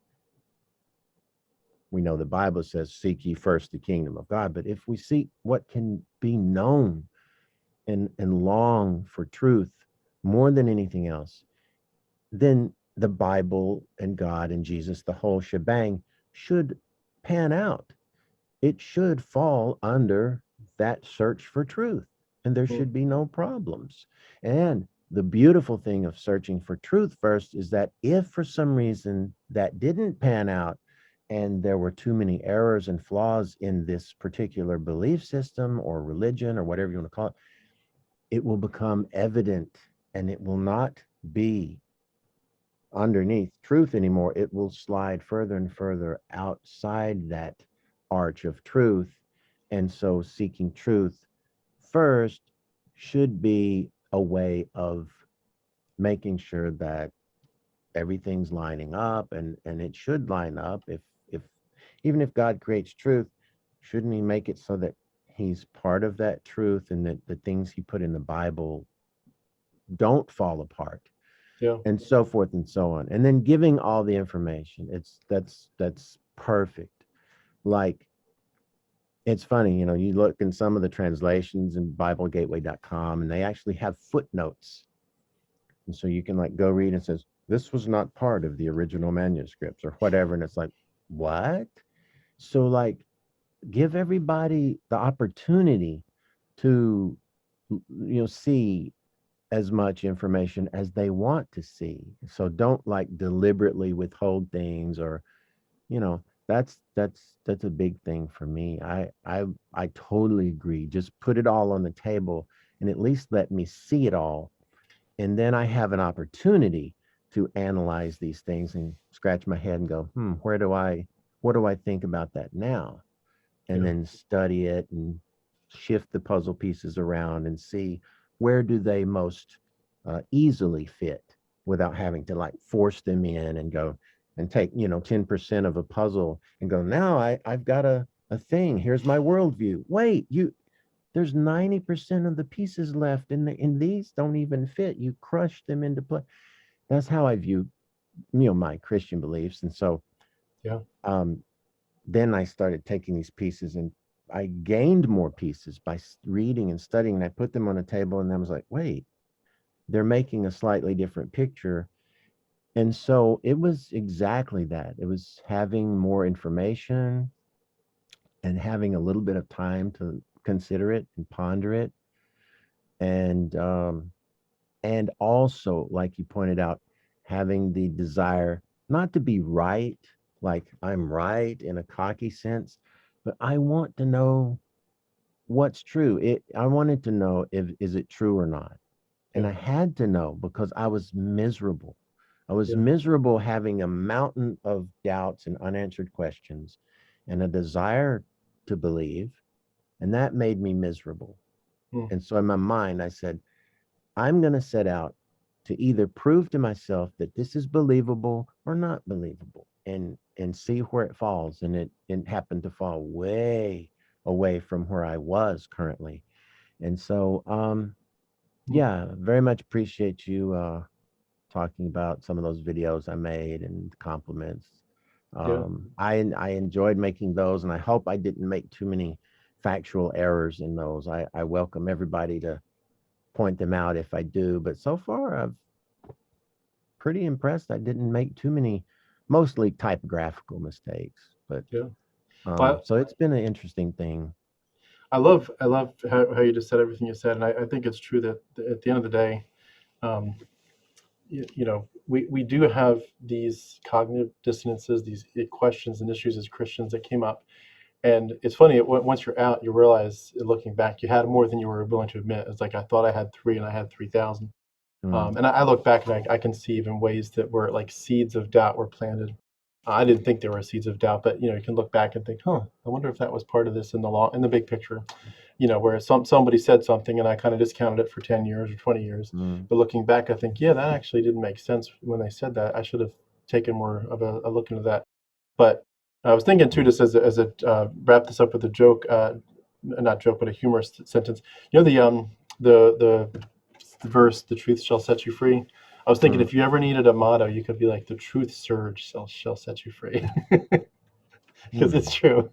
we know the Bible says, seek ye first the kingdom of God. But if we seek what can be known and long for truth more than anything else, then the Bible and God and Jesus, the whole shebang, should pan out. It should fall under that search for truth, and there mm, should be no problems. And the beautiful thing of searching for truth first is that if for some reason that didn't pan out and there were too many errors and flaws in this particular belief system or religion or whatever you want to call it, it will become evident and it will not be underneath truth anymore. It will slide further and further outside that arch of truth. And so seeking truth first should be a way of making sure that everything's lining up, and it should line up. If even if God creates truth, shouldn't he make it so that he's part of that truth and that the things he put in the Bible don't fall apart? yeah, And so forth and so on. And then giving all the information. That's perfect. Like, it's funny, you look in some of the translations in BibleGateway.com, and they actually have footnotes. And so you can like go read and it says, this was not part of the original manuscripts or whatever. And it's like, what? So like give everybody the opportunity to see as much information as they want to see. So don't like deliberately withhold things, or that's a big thing for me. I totally agree. Just put it all on the table and at least let me see it all, and then I have an opportunity to analyze these things and scratch my head and go, what do I think about that now? And yeah, then study it and shift the puzzle pieces around and see where do they most easily fit without having to like force them in and go and take 10% of a puzzle and go, now I've got a thing, here's my worldview. Wait, there's 90% of the pieces left and these don't even fit. You crush them into place. That's how I view my Christian beliefs. And so yeah, um then I started taking these pieces and I gained more pieces by reading and studying. And I put them on a table and I was like, wait, they're making a slightly different picture. And so it was exactly that. It was having more information and having a little bit of time to consider it and ponder it. And also, like you pointed out, having the desire not to be right, like I'm right in a cocky sense, but I want to know what's true. I wanted to know if is it true or not. And yeah, I had to know because I was miserable. I was yeah, miserable having a mountain of doubts and unanswered questions and a desire to believe. And that made me miserable. mm, And so in my mind, I said, I'm going to set out to either prove to myself that this is believable or not believable, and see where it falls. And it happened to fall way away from where I was currently. And so mm, yeah, very much appreciate you talking about some of those videos I made and compliments. yeah, I enjoyed making those, and I hope I didn't make too many factual errors in those. I welcome everybody to point them out if I do, but so far I'm pretty impressed I didn't make too many, mostly typographical mistakes. But yeah. Well, so it's been an interesting thing. I love how you just said everything you said, and I think it's true that at the end of the day, um, we do have these cognitive dissonances, these questions and issues as Christians that came up, And it's funny, once you're out, you realize, looking back, you had more than you were willing to admit. It's like, I thought I had 3 and I had 3,000. Mm. And I look back and I can see even ways that were like seeds of doubt were planted. I didn't think there were seeds of doubt, but you can look back and think, huh, I wonder if that was part of this in the big picture. Where somebody said something and I kind of discounted it for 10 years or 20 years. Mm. But looking back, I think, yeah, that actually didn't make sense when they said that. I should have taken more of a look into that. But I was thinking too, just as a wrap this up with a joke, not joke, but a humorous sentence. The verse, "The truth shall set you free." I was thinking, Mm. if you ever needed a motto, you could be like, "The truth surge shall set you free," because Mm. it's true.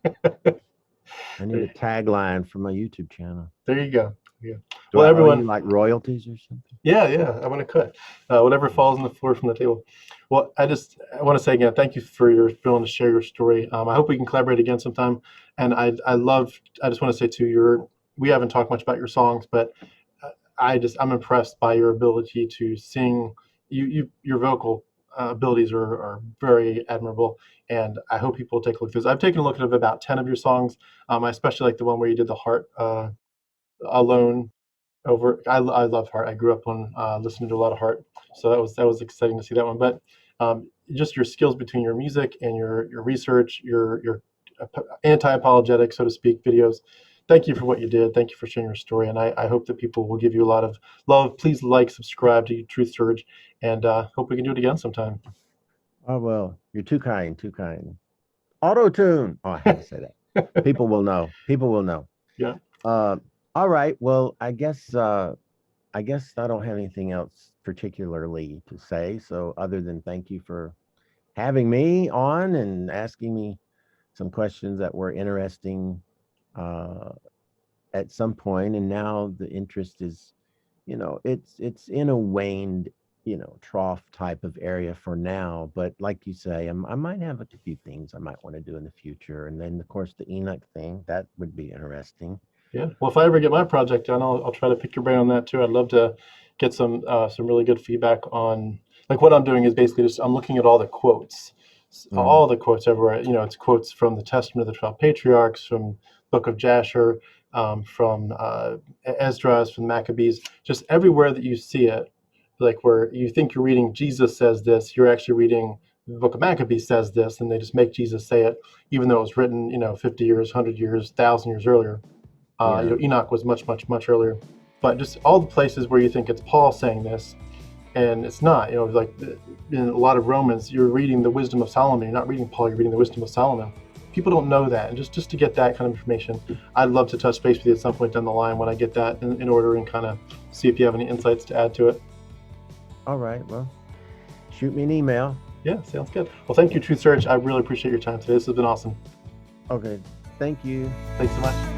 I need a tagline for my YouTube channel. There you go. Yeah. Do Well, I owe you everyone. like royalties or something? Yeah, I want to cut whatever falls on the floor from the table. Well, I want to say again, thank you for your willing to share your story. I hope we can collaborate again sometime. And I just want to say too, we haven't talked much about your songs, but I'm impressed by your ability to sing. Your vocal abilities are very admirable, and I hope people take a look at those. I've taken a look at about 10 of your songs. I especially like the one where you did the heart alone. I love Heart. I grew up on listening to a lot of Heart, so that was exciting to see that one. But just your skills between your music and your research, your anti-apologetic, so to speak, videos. Thank you for what you did. Thank you for sharing your story, and I hope that people will give you a lot of love. Please like, subscribe to TruthSurge, and hope we can do it again sometime. Oh, well, you're too kind, too kind. Auto tune. Oh, I had to say that. People will know. People will know. Yeah. All right. Well, I guess I don't have anything else particularly to say. So other than thank you for having me on and asking me some questions that were interesting uh, at some point, and now the interest is, it's in a waned, trough type of area for now. But like you say, I might have a few things I might want to do in the future, and then of course the Enoch thing that would be interesting. Yeah. Well, if I ever get my project done, I'll try to pick your brain on that too. I'd love to get some really good feedback on, like, what I'm doing is basically just I'm looking at all the quotes, Mm. all the quotes everywhere. It's quotes from the Testament of the 12 Patriarchs, from Book of Jasher, from Esdras, from Maccabees, just everywhere that you see it, like where you think you're reading Jesus says this, you're actually reading the Book of Maccabees says this, and they just make Jesus say it, even though it was written 50 years, 100 years, 1,000 years earlier. Yeah. Enoch was much, much, much earlier. But just all the places where you think it's Paul saying this, and it's not. Like in a lot of Romans, you're reading the wisdom of Solomon. You're not reading Paul. You're reading the wisdom of Solomon. People don't know that, and just to get that kind of information, I'd love to touch base with you at some point down the line when I get that in order, and kind of see if you have any insights to add to it. All right. Well, shoot me an email. Yeah, sounds good. Well, thank you, TruthSurge. I really appreciate your time today. This has been awesome. Okay. Thank you. Thanks so much.